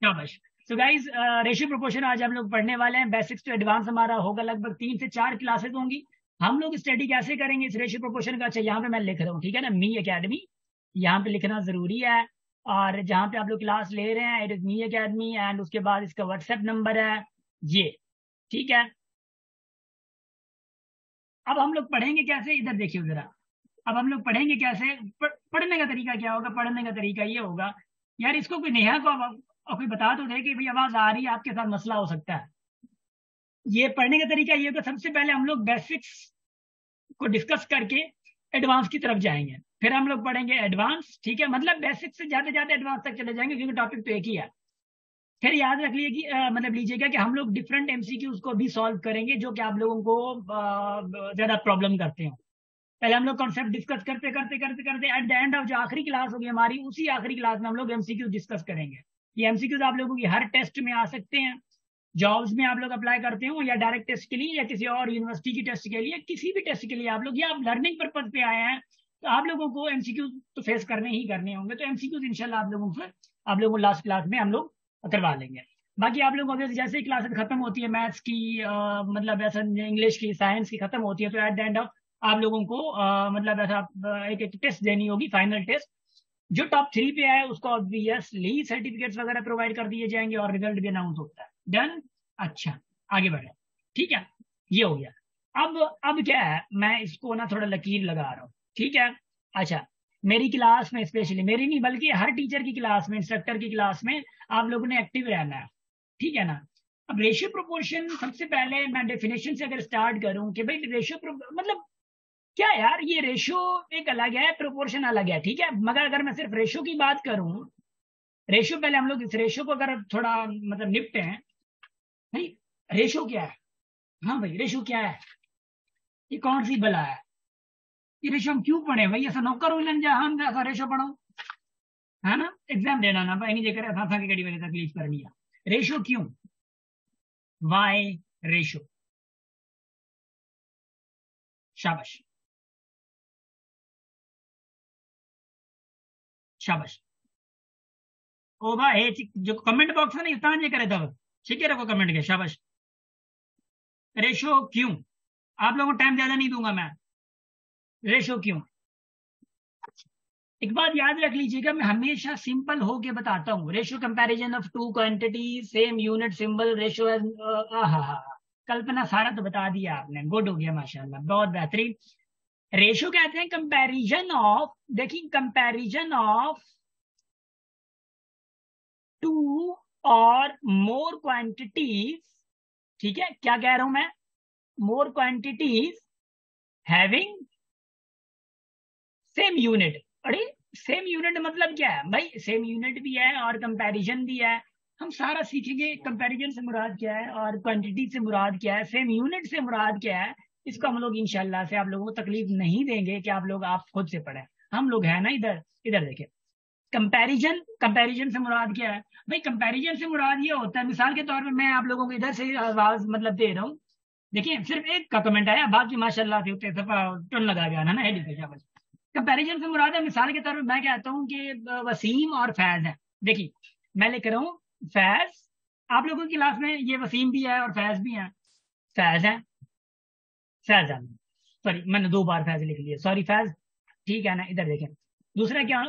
शाबाश। So guys, ratio proportion आज हम लोग पढ़ने वाले हैं। बेसिक्स टू एडवांस हमारा होगा, लगभग 3 से 4 क्लासेस होंगी। हम लोग स्टडी कैसे करेंगे इस रेशियो प्रोपोर्शन का? अच्छा, यहाँ पे मैं लिख रहा हूँ, ठीक है ना, मी एकेडमी, यहाँ पे लिखना जरूरी है। और जहाँ पे आप लोग क्लास ले रहे हैं, it is me academy, and उसके बाद इसका व्हाट्सएप नंबर है ये, ठीक है। अब हम लोग पढ़ेंगे कैसे, इधर देखिए जरा। अब हम लोग पढ़ेंगे कैसे, पढ़ने का तरीका क्या होगा? पढ़ने का तरीका ये होगा, यार इसको कोई नेहा को कोई बता तो दे कि भाई आवाज आ रही है, आपके साथ मसला हो सकता है। ये पढ़ने का तरीका ये होगा, सबसे पहले हम लोग बेसिक्स को डिस्कस करके एडवांस की तरफ जाएंगे, फिर हम लोग पढ़ेंगे एडवांस, ठीक है। मतलब बेसिक से ज्यादा ज्यादा एडवांस तक चले जाएंगे, क्योंकि टॉपिक तो एक ही है। फिर याद रख लीजिए कि मतलब लीजिएगा कि हम लोग डिफरेंट एमसीक्यूज को भी सॉल्व करेंगे, जो कि आप लोगों को ज्यादा प्रॉब्लम करते हो। पहले हम लोग कॉन्सेप्ट डिस्कस करते करते करते करते एट द एंड ऑफ जो आखिरी क्लास होगी हमारी, उसी आखिरी क्लास में हम लोग एमसीक्यू डिस्कस करेंगे। ये एमसीक्यूज आप लोगों की हर टेस्ट में आ सकते हैं, जॉब्स में आप लोग अप्लाई करते हो, या डायरेक्ट टेस्ट के लिए, या किसी और यूनिवर्सिटी की टेस्ट के लिए, किसी भी टेस्ट के लिए आप लोग, या आप लर्निंग पर्पज पे आए हैं, तो आप लोगों को एमसीक्यू तो फेस करने ही करने होंगे। तो एमसीक्यूज इंशाल्लाह आप लोगों को लास्ट क्लास में हम लोग करवा लेंगे। बाकी आप लोगों को जैसे ही क्लासेस खत्म होती है, मैथ्स की मतलब ऐसा, इंग्लिश की, साइंस की खत्म होती है, तो एट द एंड ऑफ आप लोगों को मतलब ऐसा एक टेस्ट देनी होगी, फाइनल टेस्ट। जो टॉप 3 पे आए उसको ऑब्वियसली सर्टिफिकेट्स वगैरह प्रोवाइड कर दिए जाएंगे, और रिजल्ट भी अनाउंस होता है। डन। अच्छा, आगे बढ़े, ठीक है। ये हो गया। अब क्या है, मैं इसको ना थोड़ा लकीर लगा रहा हूँ, ठीक है। अच्छा, मेरी क्लास में, स्पेशली मेरी नहीं बल्कि हर टीचर की क्लास में, इंस्ट्रक्टर की क्लास में आप लोगों ने एक्टिव रहना है, ठीक है ना। अब रेशियो प्रोपोर्शन, सबसे पहले मैं डेफिनेशन से अगर स्टार्ट करूं कि भाई रेशियो मतलब क्या है यार, ये रेशियो एक अलग है, प्रोपोर्शन अलग है, ठीक है। मगर अगर मैं सिर्फ रेशियो की बात करूं, रेशियो, पहले हम लोग इस रेशियो को अगर थोड़ा मतलब निपटे हैं भाई। रेशियो क्या है? हाँ भाई, रेशियो क्या है? ये कौन सी बला है? ये रेशियो हम क्यों पढ़े भाई? ऐसा नौकर उलन जहां हम ऐसा रेशियो पढ़ो, है ना। एग्जाम देना ना भाई, नहीं देकर ऐसा था कि गड़ी वाली तकलीफ कर लिया। रेशियो क्यों? Y ratio. शाबाश, शाबाश। ओ भाई, जो कमेंट बॉक्स है ना, इतना जे करे तब ठीक है, रखो कमेंट के, शाबाश। रेशियो क्यों? आप लोगों को टाइम ज्यादा नहीं दूंगा मैं। रेशियो क्यों? एक बात याद रख लीजिएगा, मैं हमेशा सिंपल होके बताता हूँ। Ratio comparison of two quantity, same unit symbol ratio. Kalpana, सारा तो बता दिया आपने, गुड हो गया, माशाल्लाह, बहुत बेहतरीन। रेशियो कहते हैं कंपैरिजन ऑफ, देखिए कंपैरिजन ऑफ टू और मोर क्वांटिटीज, ठीक है। क्या कह रहा हूं मैं? मोर क्वांटिटीज हैविंग सेम यूनिट। अरे, सेम यूनिट मतलब क्या है भाई? सेम यूनिट भी है और कंपैरिजन भी है। हम सारा सीखेंगे, कंपैरिजन से मुराद क्या है और क्वांटिटी से मुराद क्या है, सेम यूनिट से मुराद क्या है। इसको हम लोग इंशाल्लाह से आप लोगों को तकलीफ नहीं देंगे कि आप खुद से पढ़ें। हम लोग हैं ना इधर, इधर देखें। कंपैरिजन, कंपैरिजन से मुराद क्या है भाई? कंपैरिजन से मुराद ये होता है, मिसाल के तौर पे मैं आप लोगों को इधर से आवाज मतलब दे रहा हूँ। देखिए, सिर्फ एक का कमेंट आया, बाकी माशाल्लाह से उतने सफा टन लगा गया ना, हेडी पे शाबाश। कंपैरिजन से मुराद है, मिसाल के तौर पे मैं कहता हूँ कि वसीम और फैज है। देखिए, मैं लिख रहा हूँ फैज, आप लोगों की क्लास में ये वसीम भी है और फैज भी है। फैज है, फैज है, सॉरी मैंने 2 बार फैज लिख लिया, सॉरी फैज, ठीक है ना। इधर देखें, दूसरा क्या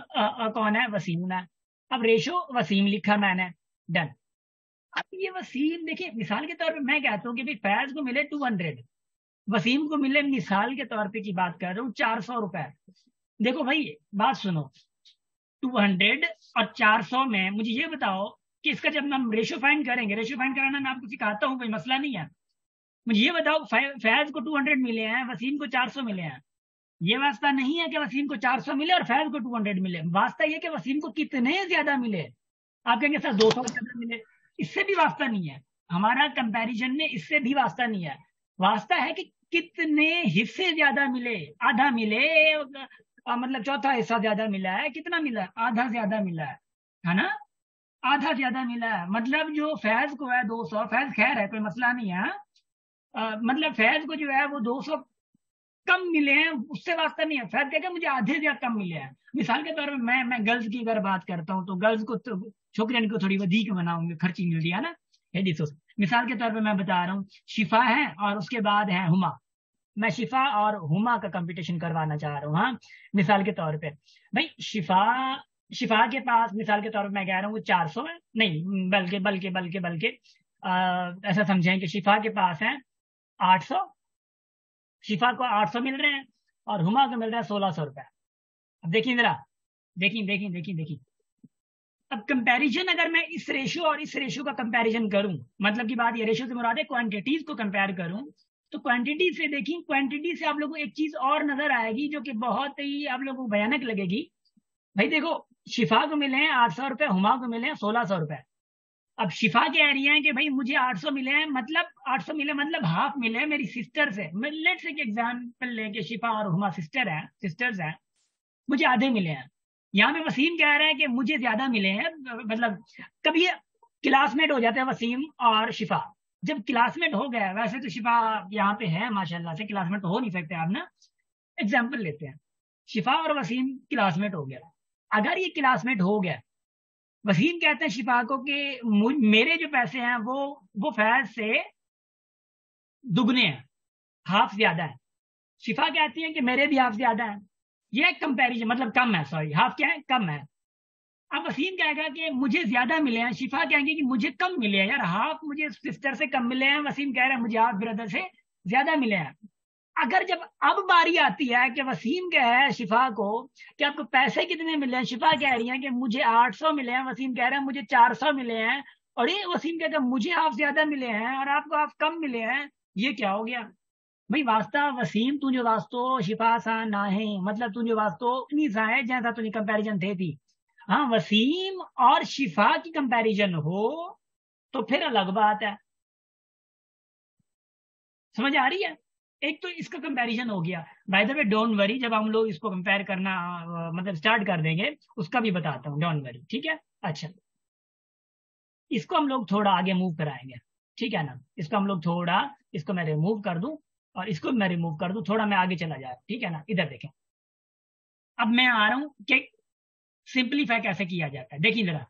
कौन है? वसीम है। अब रेशो वसीम लिखा मैंने, डन। अब ये वसीम, देखिए मिसाल के तौर पे मैं कहता हूँ कि भाई फैज को मिले 200, वसीम को मिले, मिसाल के तौर पे की बात कर रहा हूँ, 400 रुपए। देखो भाई, बात सुनो, 200 और 400 में मुझे ये बताओ कि इसका जब हम रेशियो फाइंड करेंगे, रेशियो फाइंड कराना मैं आपको सिखाता हूँ, कोई मसला नहीं है। मुझे ये बताओ, फैज को 200 मिले हैं, वसीम को 400 मिले हैं। ये वास्ता नहीं है कि वसीम को 400 मिले और फैज को 200 मिले, वास्ता ये कि वसीम को कितने ज्यादा मिले। आप कहेंगे सर 200 ज्यादा मिले, इससे भी वास्ता नहीं है। हमारा कंपैरिजन में इससे भी वास्ता नहीं है। वास्ता है कि कितने हिस्से ज्यादा मिले। आधा मिले, मतलब चौथा हिस्सा ज्यादा मिला है, कितना मिला है? आधा ज्यादा मिला है ना। आधा ज्यादा मिला है, मतलब जो फैज को है 200, फैज खैर है, कोई मसला नहीं है। मतलब फैज को जो है वो 200 कम मिले हैं उससे वास्ता नहीं है, फैक्ट क्या मुझे आधे से ज्यादा कम मिले हैं। मिसाल के तौर पर मैं गर्ल्स की अगर बात करता हूँ तो गर्ल्स को तो छोकरियन को थोड़ी वधिक बनाऊंगे, खर्ची मिल रही है ना, ये देखो। मिसाल के तौर पे मैं बता रहा हूँ, शिफा है और उसके बाद है हुमा। मैं शिफा और हुमा का कंपटीशन करवाना चाह रहा हूँ। हाँ, मिसाल के तौर पे भाई शिफा शिफा के पास मिसाल के तौर पे मैं कह रहा हूँ 400 है, नहीं बल्कि बल्कि बल्कि बल्कि ऐसा समझें कि शिफा के पास है 800। शिफा को 800 मिल रहे हैं और हुमा को मिल रहा है 1600 रुपए। अब देखिए जरा, देखिए देखिए देखिए देखिए। अब कंपैरिजन अगर मैं इस रेशियो और इस रेशियो का कंपैरिजन करूं, मतलब की बात ये, रेशियो से मुराद है क्वांटिटीज को कंपेयर करूं, तो क्वांटिटी से देखिए, क्वांटिटी से आप लोगों को एक चीज और नजर आएगी जो कि बहुत ही आप लोगों को भयानक लगेगी। भाई देखो, शिफा को मिले हैं 800 रुपए, हुमा को मिले हैं 1600 रुपए। अब शिफा कह रही है कि भाई मुझे 800 मिले हैं, मतलब 800 मिले मतलब हाफ मिले हैं मेरी सिस्टर से। मैं लेट्स एक एग्जांपल लेके, शिफा और हुमा सिस्टर्स हैं, मुझे आधे मिले हैं। यहाँ पे वसीम कह रहा है कि मुझे ज्यादा मिले हैं। मतलब कभी क्लासमेट हो जाते हैं वसीम और शिफा। जब क्लासमेट हो गया, वैसे तो शिफा यहाँ पे है माशाल्लाह से, क्लासमेट तो हो नहीं सकते आप ना। एग्जाम्पल लेते हैं, शिफा और वसीम क्लासमेट हो गया। अगर ये क्लासमेट हो गया, वसीम कहते हैं शिफा को कि मेरे जो पैसे हैं वो फैज से दुगने हैं, हाफ ज्यादा है। शिफा कहती है कि मेरे भी हाफ ज्यादा है। ये कंपैरिजन मतलब कम है, सॉरी हाफ क्या है, कम है। अब वसीम कहेगा कि मुझे ज्यादा मिले हैं, शिफा कहेंगे कि मुझे कम मिले हैं। यार हाफ मुझे सिस्टर से कम मिले हैं, वसीम कह रहा है मुझे हाफ ब्रदर से ज्यादा मिले हैं। अगर जब अब बारी आती है कि वसीम कह है शिफा को कि आपको पैसे कितने मिले हैं, शिफा कह रही है कि मुझे 800 मिले हैं, वसीम कह रहा है मुझे 400 मिले हैं, और ये वसीम कहता है मुझे हाफ ज्यादा मिले हैं और आपको हाफ कम मिले हैं। ये क्या हो गया भाई? वास्ता वसीम तुझे वास्तो शिफा सा ना है, मतलब तुझे वास्तो नहीं सा है जैसा तुझे कंपैरिजन थे थी। हाँ, वसीम और शिफा की कंपैरिजन हो तो फिर अलग बात है। समझ आ रही है? एक तो इसका कंपैरिजन हो गया। By the way don't worry, जब हम लोग इसको कंपेयर करना मतलब स्टार्ट कर देंगे, उसका भी बताता हूँ, डोंट वरी, ठीक है। अच्छा, इसको हम लोग थोड़ा आगे मूव कराएंगे, ठीक है ना। इसको हम लोग थोड़ा, इसको मैं रिमूव कर दूं और इसको मैं रिमूव कर दूं, थोड़ा मैं आगे चला जाए, ठीक है ना। इधर देखें, अब मैं आ रहा हूं कि सिंपलीफाई कैसे किया जाता है। देखिए जरा,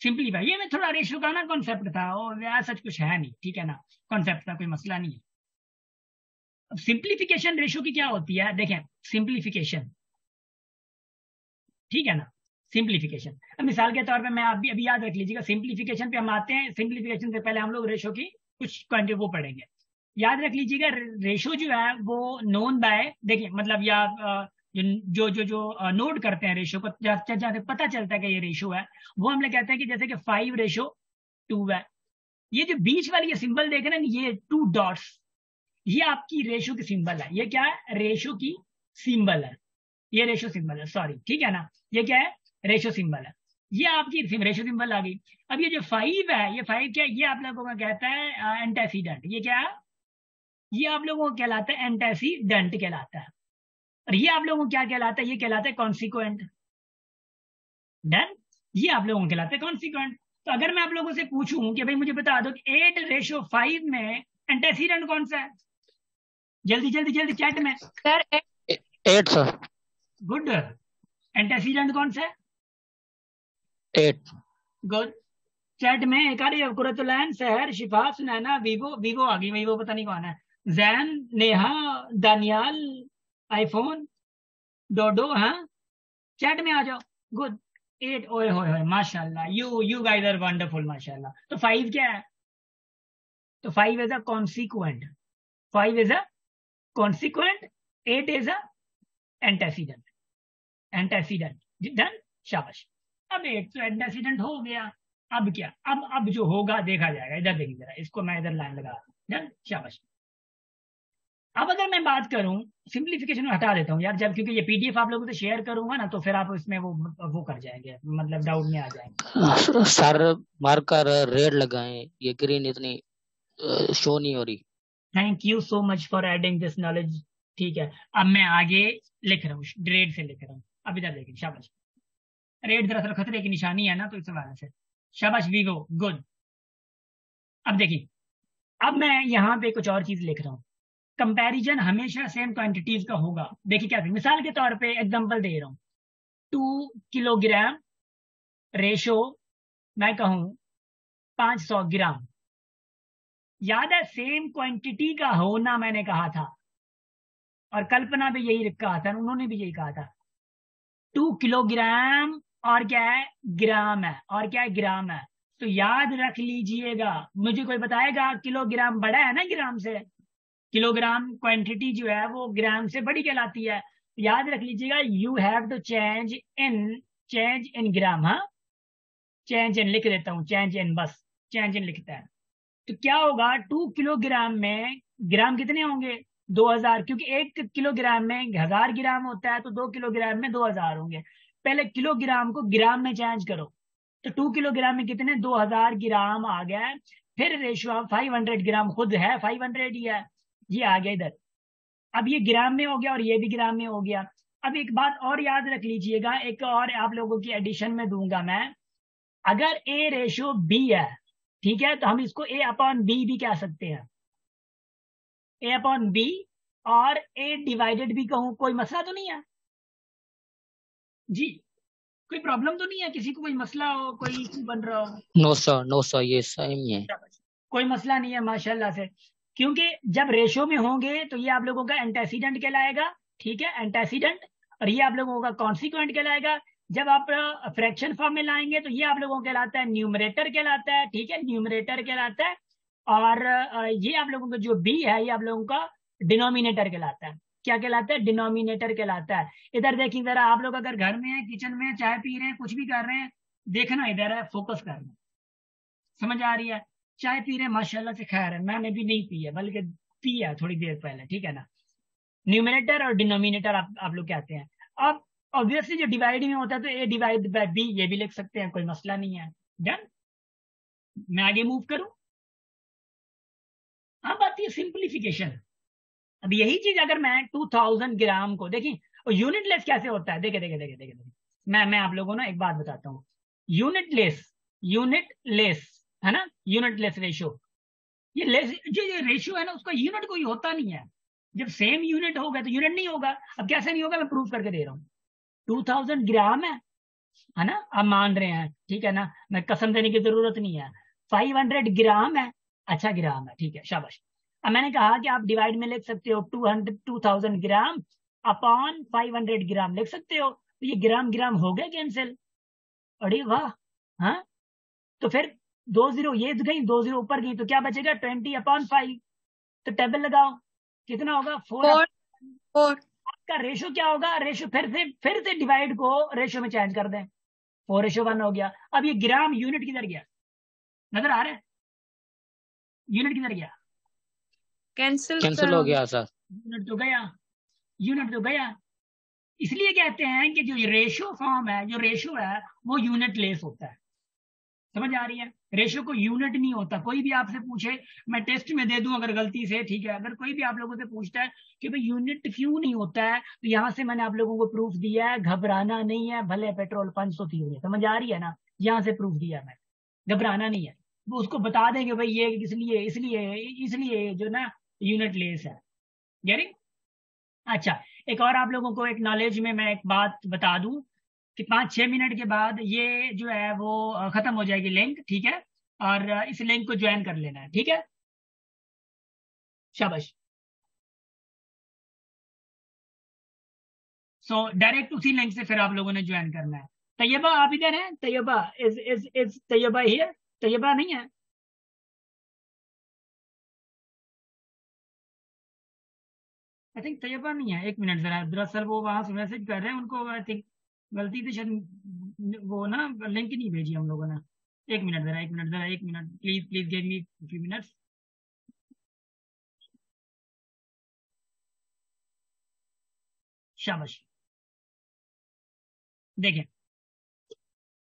सिंपलीफाई, ये मैं थोड़ा रेशियो का ना कॉन्सेप्ट था, और यार सच कुछ है नहीं, ठीक है ना, कॉन्सेप्ट का कोई मसला नहीं है। अब सिंप्लीफिकेशन रेशियो की क्या होती है, देखें सिंप्लीफिकेशन, ठीक है ना। सिंप्लीफिकेशन, अब मिसाल के तौर पे मैं अभी अभी याद रख लीजिएगा, सिंप्लीफिकेशन पे हम आते हैं। सिंप्लीफिकेशन से पहले हम लोग रेशो की कुछ क्वांटिटी वो पढ़ेंगे। याद रख लीजिएगा, रेशो जो है वो नोन बाय, देखिए मतलब, या जो जो जो नोट करते हैं रेशो को, जहाँ पता चलता है कि ये रेशो है, वो हम लोग कहते हैं कि जैसे कि 5:2 है। ये जो बीच वाली ये सिंबल देख रहे हैं ना, ये 2 डॉट्स, ये आपकी रेशो की सिंबल है। ये क्या है? रेशो की सिंबल है। ये रेशो सिंबल है, सॉरी, ठीक है ना। ये क्या है? रेशो सिंबल है। ये आपकी रेशो सिंबल आ गई। अब ये जो 5 है, ये 5 क्या है? ये आप लोगों का कहता है एंटेसीडेंट। ये क्या है? ये आप लोगों को कहलाता है एंटेसीडेंट कहलाता है। और ये आप लोगों को क्या कहलाता है? ये कहलाता है कॉन्सिक्वेंट। डन। ये आप लोगों को कहलाता है कॉन्सिक्वेंट। तो अगर मैं आप लोगों से पूछूं कि भाई मुझे बता दो कि 8:5 में एंटेसीडेंट कौन सा है, जल्दी जल्दी जल्दी चैट में। Sir 8 sir. गुड। एंटेसीडेंट कौन सा है? 8। गुड। चैट में एक आ रही है, कुरतुलैन, सहर, शिफा, सुनैना, वीवो, वीवो आ गई, वीवो पता नहीं कौन है, जैन, नेहा, दानियाल, आईफोन, डोडो। हाँ, चैट में आ जाओ। गुड। 8, ओए होए होए, माशाल्लाह, यू गाइस आर वंडरफुल, माशाल्लाह। तो 5 क्या है? तो 5 is a consequent. 5 is a consequent. 8 is a antecedent. Antecedent, done, शाबाश। अब 8 तो एंटेसीडेंट हो गया। अब क्या? अब जो होगा देखा जाएगा। इधर देखिए जरा, इसको मैं इधर लाइन लगा, डन, शाबाश। अब अगर मैं बात करूं, सिंप्लीफिकेशन हटा देता हूं यार, जब क्योंकि ये पीडीएफ आप लोगों से शेयर करूंगा ना, तो फिर आप इसमें वो कर जाएंगे, मतलब डाउट में आ जाएंगे। सर मार्कर रेड लगाएं, ये ग्रीन इतनी शो नहीं हो रही। Thank you so much for adding this knowledge. ठीक है, अब मैं आगे लिख रहा हूँ, रेड से लिख रहा हूँ। अब इधर देखिए, शाबाश। रेड दरअसल खतरे की निशानी है ना, तो इस वजह से शाबाश, वीवो, गुड। अब देखिए, अब मैं यहाँ पे कुछ और चीज लिख रहा हूँ। कंपैरिजन हमेशा सेम क्वांटिटीज का होगा। देखिए क्या, मिसाल के तौर पे एग्जांपल दे रहा हूँ, 2 किलोग्राम रेशो मैं कहूँ 500 ग्राम, याद है सेम क्वांटिटी का होना मैंने कहा था, और कल्पना भी यही कहा था, उन्होंने भी यही कहा था। 2 किलोग्राम और क्या है, ग्राम है, और क्या है, ग्राम है। तो याद रख लीजिएगा, मुझे कोई बताएगा किलोग्राम बड़ा है ना ग्राम से, किलोग्राम क्वांटिटी जो है वो ग्राम से बड़ी कहलाती है। याद रख लीजिएगा, you have to change in gram. हाँ, चेंज इन लिख देता हूं, चेंज इन, बस चेंज इन लिखता है। तो क्या होगा, 2 किलोग्राम में ग्राम कितने होंगे, 2000, क्योंकि 1 किलोग्राम में 1000 ग्राम होता है, तो 2 किलोग्राम में 2000 होंगे। पहले किलोग्राम को ग्राम में चेंज करो, तो 2 किलोग्राम में कितने, 2000 ग्राम आ गया है। फिर रेशियो 500 ग्राम, खुद है 500 ही है, ये आ गया इधर। अब ये ग्राम में हो गया और ये भी ग्राम में हो गया। अब एक बात और याद रख लीजिएगा, एक और आप लोगों की एडिशन में दूंगा मैं, अगर ए रेशियो बी है, ठीक है, तो हम इसको ए अपॉन बी भी कह सकते हैं, ए अपॉन बी, और ए डिवाइडेड भी कहूं, कोई मसला तो नहीं है जी, कोई प्रॉब्लम तो नहीं है, किसी को कोई मसला हो, कोई इशू बन रहा हो? नो सर, नो सर, ये सही है। कोई मसला नहीं है माशाल्लाह से, क्योंकि जब रेशो में होंगे तो ये आप लोगों का एंटेसीडेंट कहलाएगा, ठीक है, एंटेसीडेंट, और ये आप लोगों का कॉन्सिक्वेंट कहलाएगा। जब आप फ्रैक्शन फॉर्म में लाएंगे तो ये आप लोगों को कहलाता है न्यूमरेटर कहलाता है, ठीक है, न्यूमरेटर कहलाता है। और ये आप लोगों का जो बी है ये आप लोगों का डिनोमिनेटर कहलाता है। क्या कहलाता है, डिनोमिनेटर कहलाता है। इधर देखिए जरा, आप लोग अगर घर में है, किचन में चाय पी रहे हैं, कुछ भी कर रहे हैं, देखना इधर है, फोकस करना, समझ आ रही है? चाय पी रहे हैं माशाल्लाह से, खैर है, मैंने भी नहीं पी है, बल्कि पिया थोड़ी देर पहले, ठीक है ना। न्यूमिनेटर और डिनोमिनेटर आप लोग कहते हैं। अब ऑब्वियसली जो डिवाइड में होता है तो ए डिवाइड बाय बी ये भी लिख सकते हैं, कोई मसला नहीं है। डन, मैं आगे मूव करूं। अब आती है सिंप्लीफिकेशन। अब यही चीज अगर मैं 2000 ग्राम को देखिए, और यूनिट लेस कैसे होता है, देखे देखे देखे देखे देखे, मैं आप लोगों को ना एक बात बताता हूँ। यूनिट लेस है ना, यूनिट लेस रेशियो, ये लेस जो ये रेशियो है ना, उसका यूनिट कोई होता नहीं है। जब सेम यूनिट होगा तो यूनिट नहीं होगा। अब कैसे नहीं होगा, मैं प्रूव करके दे रहा हूँ। 2000 ग्राम है ना, आप मान रहे हैं, ठीक है ना, मैं कसम देने की जरूरत नहीं है। 500 ग्राम है, अच्छा ग्राम है, ठीक है, शाबाश। अब मैंने कहा कि आप डिवाइड में लिख सकते हो 2000 ग्राम अपॉन 500 ग्राम लिख सकते हो, तो ये ग्राम ग्राम हो गया कैंसिल। अरे वाह, हाँ, तो फिर 20 ये गई, 20 ऊपर गई, तो क्या बचेगा, 20/5। तो टेबल लगाओ, कितना होगा, 4। आपका रेशो क्या होगा, रेशो फिर से डिवाइड को रेशो में चेंज कर दें, 4:1 हो गया। अब ये ग्राम यूनिट किधर गया, नजर आ रहा है, यूनिट किधर गया, कैंसिल हो गया सर। यूनिट तो गया, यूनिट तो गया। इसलिए कहते हैं कि जो रेशो फॉर्म है, जो रेशो है वो यूनिट लेस होता है। समझ आ रही है? रेशो को यूनिट नहीं होता। कोई भी आपसे पूछे, मैं टेस्ट में दे दूं अगर गलती से, ठीक है, अगर कोई भी आप लोगों से पूछता है कि भाई यूनिट क्यों नहीं होता है, तो यहां से मैंने आप लोगों को प्रूफ दिया है, घबराना नहीं है, भले पेट्रोल 500 थी। समझ आ रही है ना, यहां से प्रूफ दिया मैं, घबराना नहीं है। वो उसको बता देंगे भाई ये इसलिए इसलिए इसलिए जो ना यूनिट लेस है। गेटिंग? अच्छा, एक और आप लोगों को एक नॉलेज में मैं एक बात बता दूं कि 5-6 मिनट के बाद ये जो है वो खत्म हो जाएगी लिंक, ठीक है, और इस लिंक को ज्वाइन कर लेना है, ठीक है, शाबाश। सो डायरेक्ट उसी लिंक से फिर आप लोगों ने ज्वाइन करना है। तैयबा आप इधर हैं, तैयबा इज तैयबा हियर, तैयबा नहीं है? आई थिंक तैयबा नहीं है, एक मिनट जरा, दरअसल वो वहां से मैसेज कर रहे हैं, उनको आई थिंक गलती से शायद वो ना लिंक नहीं भेजी हम लोगों ने। एक मिनट जरा, एक मिनट जरा, एक minute, please please give me few minutes. शाबाश, देखें,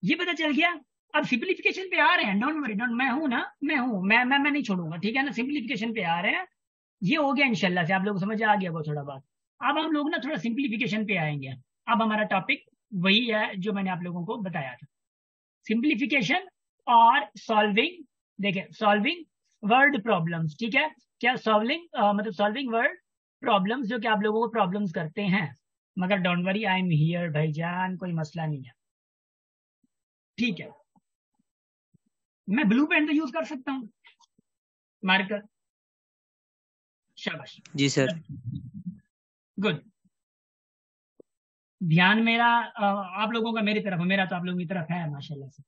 ये पता चल गया। अब सिंप्लीफिकेशन पे आ रहे हैं, डोंट वरी, डोंट, मैं हूं ना, मैं नहीं छोड़ूंगा, ठीक है ना। सिंप्लीफिकेशन पे आ रहे हैं, ये हो गया इंशाल्लाह से, आप लोग को समझ आ गया वो थोड़ा बात। अब हम लोग ना थोड़ा सिंप्लीफिकेशन पे आएंगे। अब हमारा टॉपिक वही है जो मैंने आप लोगों को बताया था, सिंप्लीफिकेशन और सॉल्विंग। देखिए, सॉल्विंग वर्ड प्रॉब्लम्स, ठीक है, क्या सॉल्विंग मतलब सॉल्विंग वर्ड प्रॉब्लम्स जो कि आप लोगों को प्रॉब्लम्स करते हैं, मगर don't worry, I am here भाईजान, कोई मसला नहीं है, ठीक है। मैं ब्लू पेन तो यूज कर सकता हूँ, मार्कर, शाबाश, जी सर। गुड। ध्यान मेरा आप लोगों का मेरी तरफ है, मेरा तो आप लोगों की तरफ है माशाल्लाह से।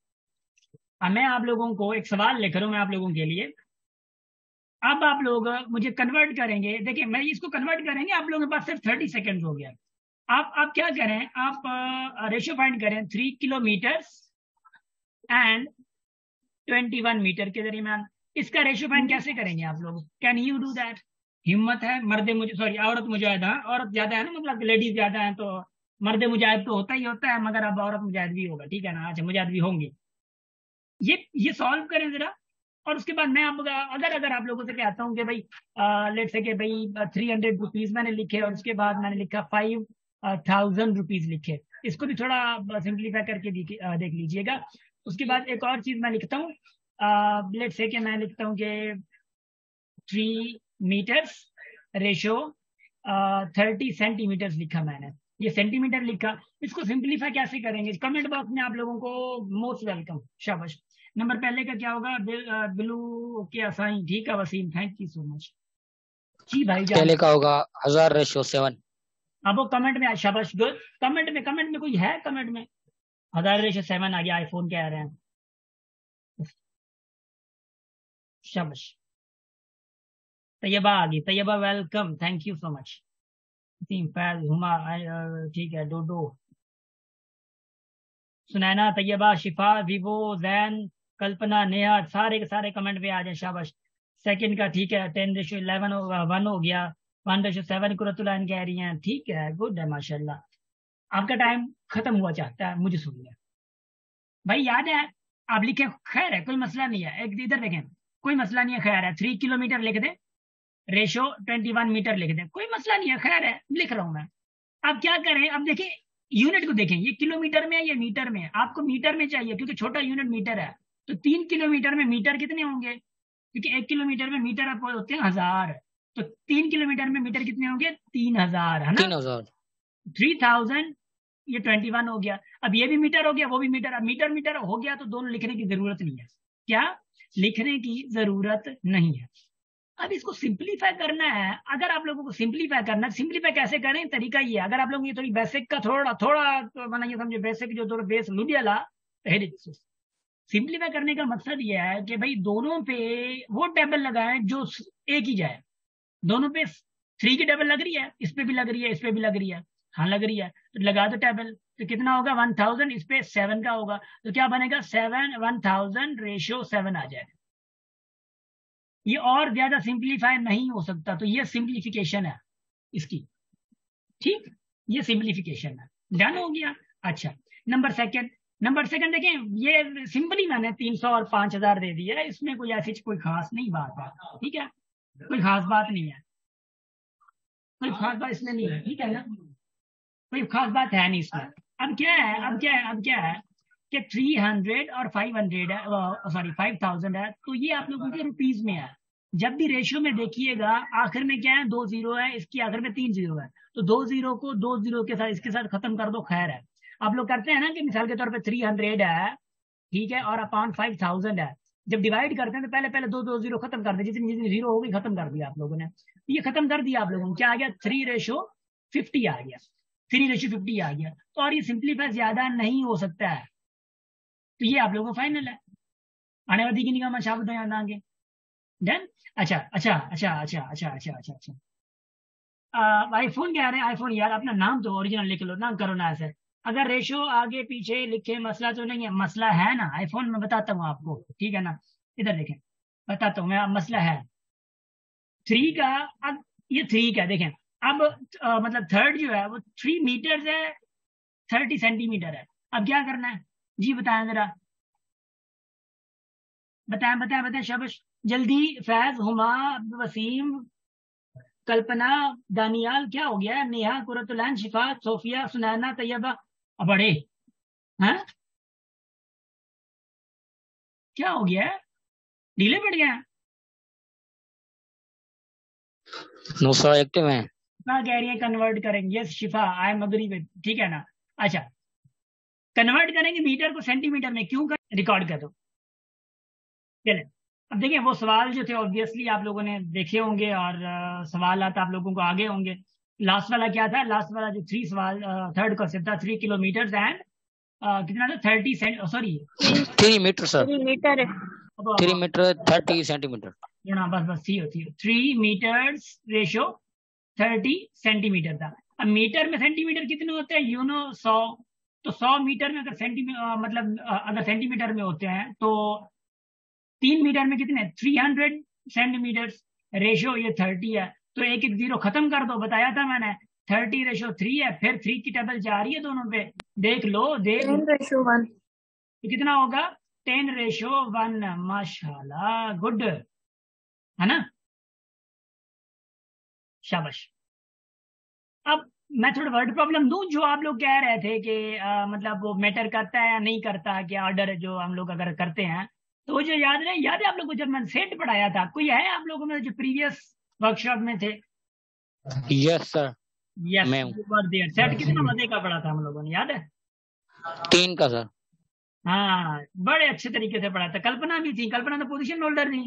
अब मैं आप लोगों को एक सवाल लेकर हूं, मैं आप लोगों के लिए। अब आप लोग मुझे कन्वर्ट करेंगे, देखिए मैं इसको कन्वर्ट करेंगे, आप लोगों के पास सिर्फ 30 सेकेंड हो गया। आप क्या करें, आप रेशियो फाइंड करें 3 किलोमीटर एंड 21 मीटर के दरमियान। इसका रेशियो फाइंड कैसे करेंगे आप लोग, कैन यू डू दैट? हिम्मत है? मर्द मुझे, सॉरी औरत मुजाहिद, हाँ औरत ज्यादा है ना, मतलब लेडीज ज्यादा है तो मर्द मुजाहिद तो होता ही होता है, मगर अब औरत मुजाहिद भी होगा, ठीक है ना? अच्छा, मुजाहिद भी होंगे। ये सॉल्व करें जरा, और उसके बाद मैं आप अगर आप लोगों से कहता हूँ कि भाई लेट से कि भाई 300 रुपीज मैंने लिखे, और उसके बाद मैंने लिखा 5000 रुपीज लिखे, इसको भी थोड़ा सिंप्लीफाई करके देख लीजिएगा। उसके बाद एक और चीज मैं लिखता हूँ, लेट से कि मैं लिखता हूँ कि 3 मीटर्स रेशो 30 सेंटीमीटर्स लिखा मैंने, ये सेंटीमीटर लिखा। इसको सिंप्लीफाई कैसे करेंगे, कमेंट बॉक्स में आप लोगों को मोस्ट वेलकम, शाबाश। नंबर पहले का क्या होगा, बिलू के असाइन, ठीक है Wasim, thank you so much ji भाई जान। पहले का होगा 1000/7। अब वो कमेंट में, शाबाश, गुड। कमेंट में कोई है, कमेंट में 1000/7 आ गया, आईफोन कह रहे हैं, शाबाश। तैयबा आ गई, Taiba welcome, thank you so much. Faiz, Huma, ठीक है, डोडो, सुनैना, तैयबा, शिफा, विवो, जैन, कल्पना, नेहा, सारे के सारे कमेंट पे आ जाए, शाबाश। सेकंड का ठीक है, 10/11 1 हो गया, 1/7 कुरतुलाइन कह रही हैं, ठीक है, गुड है माशाल्लाह। आपका टाइम खत्म हुआ चाहता है, मुझे सुनिए भाई, याद है आप लिखे, खैर है कोई मसला नहीं है, एक इधर देखें, कोई मसला नहीं है, खैर है, 3 किलोमीटर लिख दे, रेशो 21 मीटर लिख दे, कोई मसला नहीं है, खैर है, लिख रहा हूं मैं। अब क्या करें, अब देखिए यूनिट को देखें, ये किलोमीटर में है, ये मीटर में है, आपको मीटर में चाहिए क्योंकि छोटा यूनिट मीटर है। तो 3 किलोमीटर में मीटर कितने होंगे, क्योंकि 1 किलोमीटर में मीटर आप होते हैं 1000, तो 3 किलोमीटर में मीटर कितने होंगे, 3000, है ना? 3000। 3000, ये 21 हो गया। अब ये भी मीटर हो गया, वो भी मीटर, अब मीटर मीटर हो गया तो दोनों लिखने की जरूरत नहीं है, क्या लिखने की जरूरत नहीं है। अब इसको सिंप्लीफाई करना है, अगर आप लोगों को सिंप्लीफाई करना है, सिंप्लीफाई कैसे करें, तरीका ये है, अगर आप लोग ये थोड़ी बेसिक का थोड़ा थोड़ा तो बनाइए, समझे बेसिक जो थोड़ा बेस लुडियाला सिंप्लीफाई करने का मकसद ये है कि भाई दोनों पे वो टेबल लगाएं जो एक ही जाए, दोनों पे 3 की टेबल लग रही है, इस पे भी लग रही है, इस पे भी लग रही है, हाँ लग रही है, तो लगा दो टेबल, तो कितना होगा 1000, इस पे 7 का होगा, तो क्या बनेगा 1000/7 आ जाएगा। ये और ज्यादा सिंप्लीफाई नहीं हो सकता, तो ये सिंप्लीफिकेशन है इसकी, ठीक, ये सिंप्लीफिकेशन है, डन हो गया। अच्छा, नंबर सेकंड देखें, ये सिंपली मैंने 300 और 5000 दे दिया है, इसमें कोई ऐसी कोई खास नहीं बात है, ठीक है, कोई खास बात नहीं है, कोई खास बात इसमें नहीं है, ठीक है ना, कोई खास बात है नहीं इसमें। अब क्या है कि 300 और 500 है, सॉरी 5000 है, तो ये आप लोगों के रुपीज में है। जब भी रेशियो में देखिएगा, आखिर में क्या है, 2 जीरो है, इसकी आखिर में 3 जीरो है, तो 2 जीरो को 2 जीरो के साथ इसके साथ खत्म कर दो, खैर है। आप लोग करते हैं ना कि मिसाल के तौर पे 300 है, ठीक है, और अपॉन 5000 है, जब डिवाइड करते हैं तो पहले पहले 2 जीरो खत्म कर दे, जितनी जितनी जीरो होगी खत्म कर दिया आप लोगों ने, ये खत्म कर दिया आप लोगों ने, क्या आ गया 3/50 आ गया, 3/50 आ गया, तो और ये सिंप्लीफाई ज्यादा नहीं हो सकता है, तो ये आप लोगों को फाइनल है, आने वाली की निगाह में शाबत याद आगे, डन। अच्छा, आईफोन कह रहे हैं, आईफोन यार अपना नाम तो ओरिजिनल लिख लो ना, करो ना ऐसे, अगर रेशो आगे पीछे लिखे मसला तो नहीं है, मसला है ना आईफोन में, बताता हूँ आपको, ठीक है ना, इधर देखें, बताता हूँ मैं, मसला है 3 का। अब ये 3 का देखें, अब मतलब थर्ड जो है वो 3 मीटर है, 30 सेंटीमीटर है, अब क्या करना है जी, बताएं जरा, बताएं शाबाश, जल्दी, फैज, हुमा, वसीम, कल्पना, दानियाल, क्या हो गया, नेहा, कुरतुलैन, शिफा, सोफिया, सुनैना, तैयबा, बड़े हैं, क्या हो गया है, ढीले पड़ गए हैं, 900 एक्टिव है। शिफा कह रही है कन्वर्ट करेंगे। Yes Shifa, I am agree with, ठीक है ना। अच्छा, कन्वर्ट करेंगे मीटर को सेंटीमीटर में, क्यों कर, रिकॉर्ड कर दो। चले, अब देखिए वो सवाल जो थे ऑब्वियसली आप लोगों ने देखे होंगे, और सवाल आता आप लोगों को आगे होंगे। लास्ट वाला क्या था, लास्ट वाला जो थ्री सवाल, थर्ड क्वेश्चन था 3 किलोमीटर एंड कितना था, 30 sorry 3 metre sir, 3 metre 3 metre 30 centimetre. बस बस थी होती है 3 मीटर्स रेशो 30 सेंटीमीटर था। अब मीटर में सेंटीमीटर कितने होते हैं, 100। तो 100 मीटर में अगर सेंटीमीटर मतलब अगर सेंटीमीटर में होते हैं तो 3 मीटर में कितने, 300 सेंटीमीटर। रेशो ये 30 है, तो एक एक जीरो खत्म कर दो, बताया था मैंने। 30 रेशो 3 है, फिर 3 की टेबल जा रही है दोनों पे, देख लो 10:1। तो कितना होगा, 10:1। माशाल्लाह, गुड है ना, शाबाश। अब मैं थोड़ा वर्ड प्रॉब्लम दूं, जो आप लोग कह रहे थे कि मतलब वो मैटर करता है या नहीं करता, कि ऑर्डर जो हम लोग अगर करते हैं, तो वो जो याद है आप लोगों को जब मैंने सेट पढ़ाया था, कोई है आप लोगों में जो प्रीवियस वर्कशॉप में थे? यस सर, यस, मैं सेट कितना मजे का पढ़ा था हम लोगों ने, याद है? 3 का सर। हाँ, बड़े अच्छे तरीके से पढ़ा था। कल्पना भी थी, कल्पना तो पोजीशन होल्डर थी।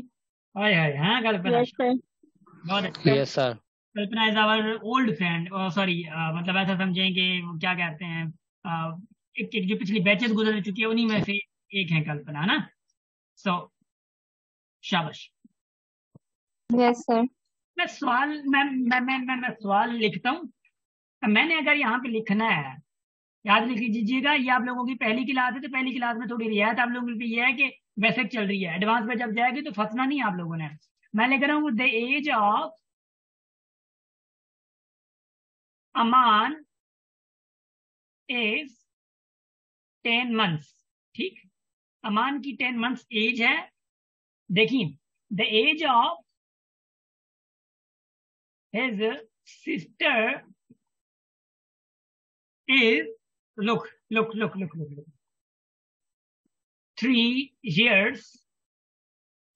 हाय हाय, हाँ कल्पना, यस सर। बहुत अच्छा। Yes sir. Kalpana is our old friend, sorry मतलब ऐसा समझें कि वो क्या कहते हैं, एक जो पिछली बैचेस गुजर चुकी है उन्हीं में से एक है कल्पना, ना। सो शाबाश। Yes sir. मैं सवाल मैं सवाल लिखता हूँ। मैंने अगर यहाँ पे लिखना है, याद लिख लीजिएगा, ये आप लोगों की पहली क्लास है, तो पहली क्लास में थोड़ी रियायत आप लोगों की ये है कि बेसिक चल रही है, एडवांस में जब जाएगी तो फंसना नहीं आप लोगों ने। मैं लिख रहा हूँ the age of Aman is 10 months। ठीक, अमान की 10 months एज है। देखिए, the age of his sister is, look 3 years।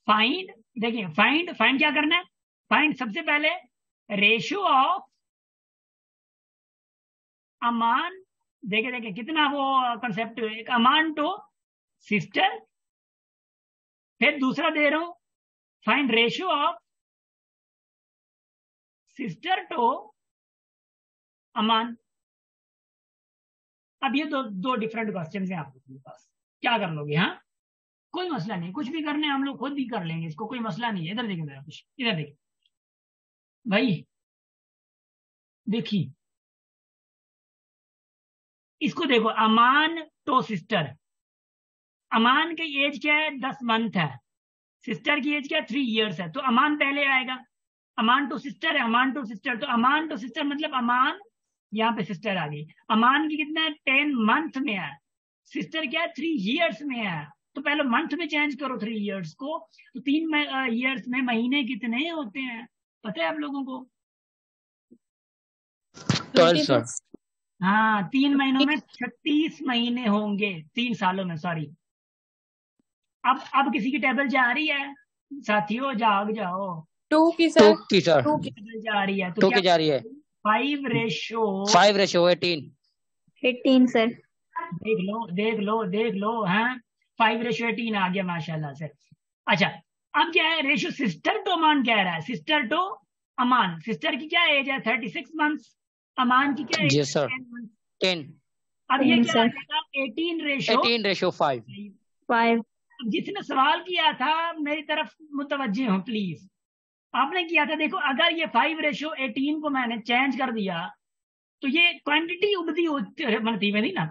Find, देखिए फाइंड क्या करना है, फाइंड सबसे पहले रेशियो ऑफ अमान, देखे कितना वो कंसेप्ट, एक अमान टू सिस्टर। फिर दूसरा दे रहा हूं, find ratio of sister to Aman. अब ये दो डिफरेंट क्वेश्चन हैं आपके पास, क्या कर लोगे? हाँ, कोई मसला नहीं, कुछ भी करने हम लोग खुद भी कर लेंगे, इसको कोई मसला नहीं है। इधर देखिए मेरा कुछ, इधर देखिए भाई, देखिए इसको देखो, अमान टू सिस्टर। अमान की एज क्या है, 10 month है। सिस्टर की एज क्या है, 3 years है। तो अमान पहले आएगा, अमान टू सिस्टर है, अमान टू सिस्टर, तो अमान टू सिस्टर मतलब अमान, यहाँ पे सिस्टर आ गई। अमान की कितना है, 10 month में है। सिस्टर क्या है, 3 years में है। तो पहले मंथ में चेंज करो 3 years को, तो 3 years में महीने कितने होते हैं, पता है आप लोगों को? 12 सर। हाँ, 3 महीनों में 36 महीने होंगे, 3 सालों में, सॉरी। अब किसी की टेबल जा रही है साथियों, जाग जाओ। 2 की सर। 2 की सर, 2 की टेबल जा रही है, तो 2 क्या की जा रही है। 5:18। 18 सर। देख लो, हाँ 5:18 आ गया माशाल्लाह से। अच्छा, अब क्या है, रेशो सिस्टर टू अमान कह रहा है, सिस्टर टू अमान। सिस्टर की क्या एज है, 36 months। अमान की क्या एज यस सर, 10 months। 10। अब ये 10 क्या सर। आ जाएगा, 18:5। 5। अब जिसने सवाल किया था मेरी तरफ मुतवज्जे हो प्लीज। आपने किया था, देखो अगर ये 5:18 को मैंने चेंज कर दिया तो ये क्वांटिटी उबदी बनती है ना।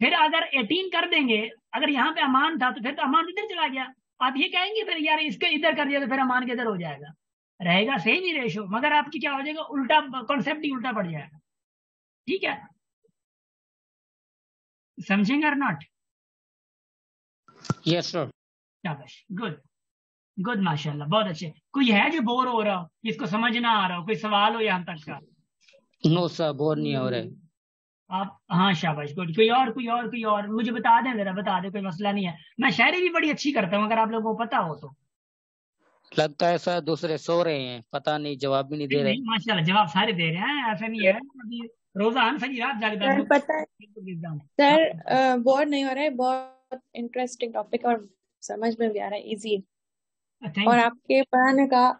फिर अगर 18 कर देंगे, अगर यहाँ पे अमान था तो फिर तो अमान इधर चला गया। आप ये कहेंगे फिर यार इसके इधर कर दिया तो फिर अमान के इधर हो जाएगा, रहेगा सेम ही रेशो, मगर आपकी क्या हो जाएगा, उल्टा कॉन्सेप्ट ही उल्टा पड़ जाएगा। ठीक है, समझेंगे और नॉट? Yes sir. शाबाश, गुड माशाल्लाह, बहुत अच्छे। कोई है जो बोर हो रहा हो, जिसको समझ ना आ रहा हो, कोई सवाल हो यहाँ तक का? नो सर, बोर नहीं हो रहे आप, हाँ शाबाश, गुड। कोई और मुझे बता दें, जरा बता दें, कोई मसला नहीं है। मैं शायरी भी बड़ी अच्छी करता हूँ, अगर आप लोगों को पता हो तो। लगता है सर दूसरे सो रहे हैं, पता नहीं, जवाब भी नहीं दे नहीं रहे। नहीं, माशाल्लाह जवाब सारे दे रहे हैं, ऐसा नहीं है अभी। रोजान सही रात जागता सर पता है हाँ सर, बोर नहीं हो रहा है, बहुत इंटरेस्टिंग टॉपिक और समझ में भी आ रहा है, इजी। और थैंक आपके पढ़ाने का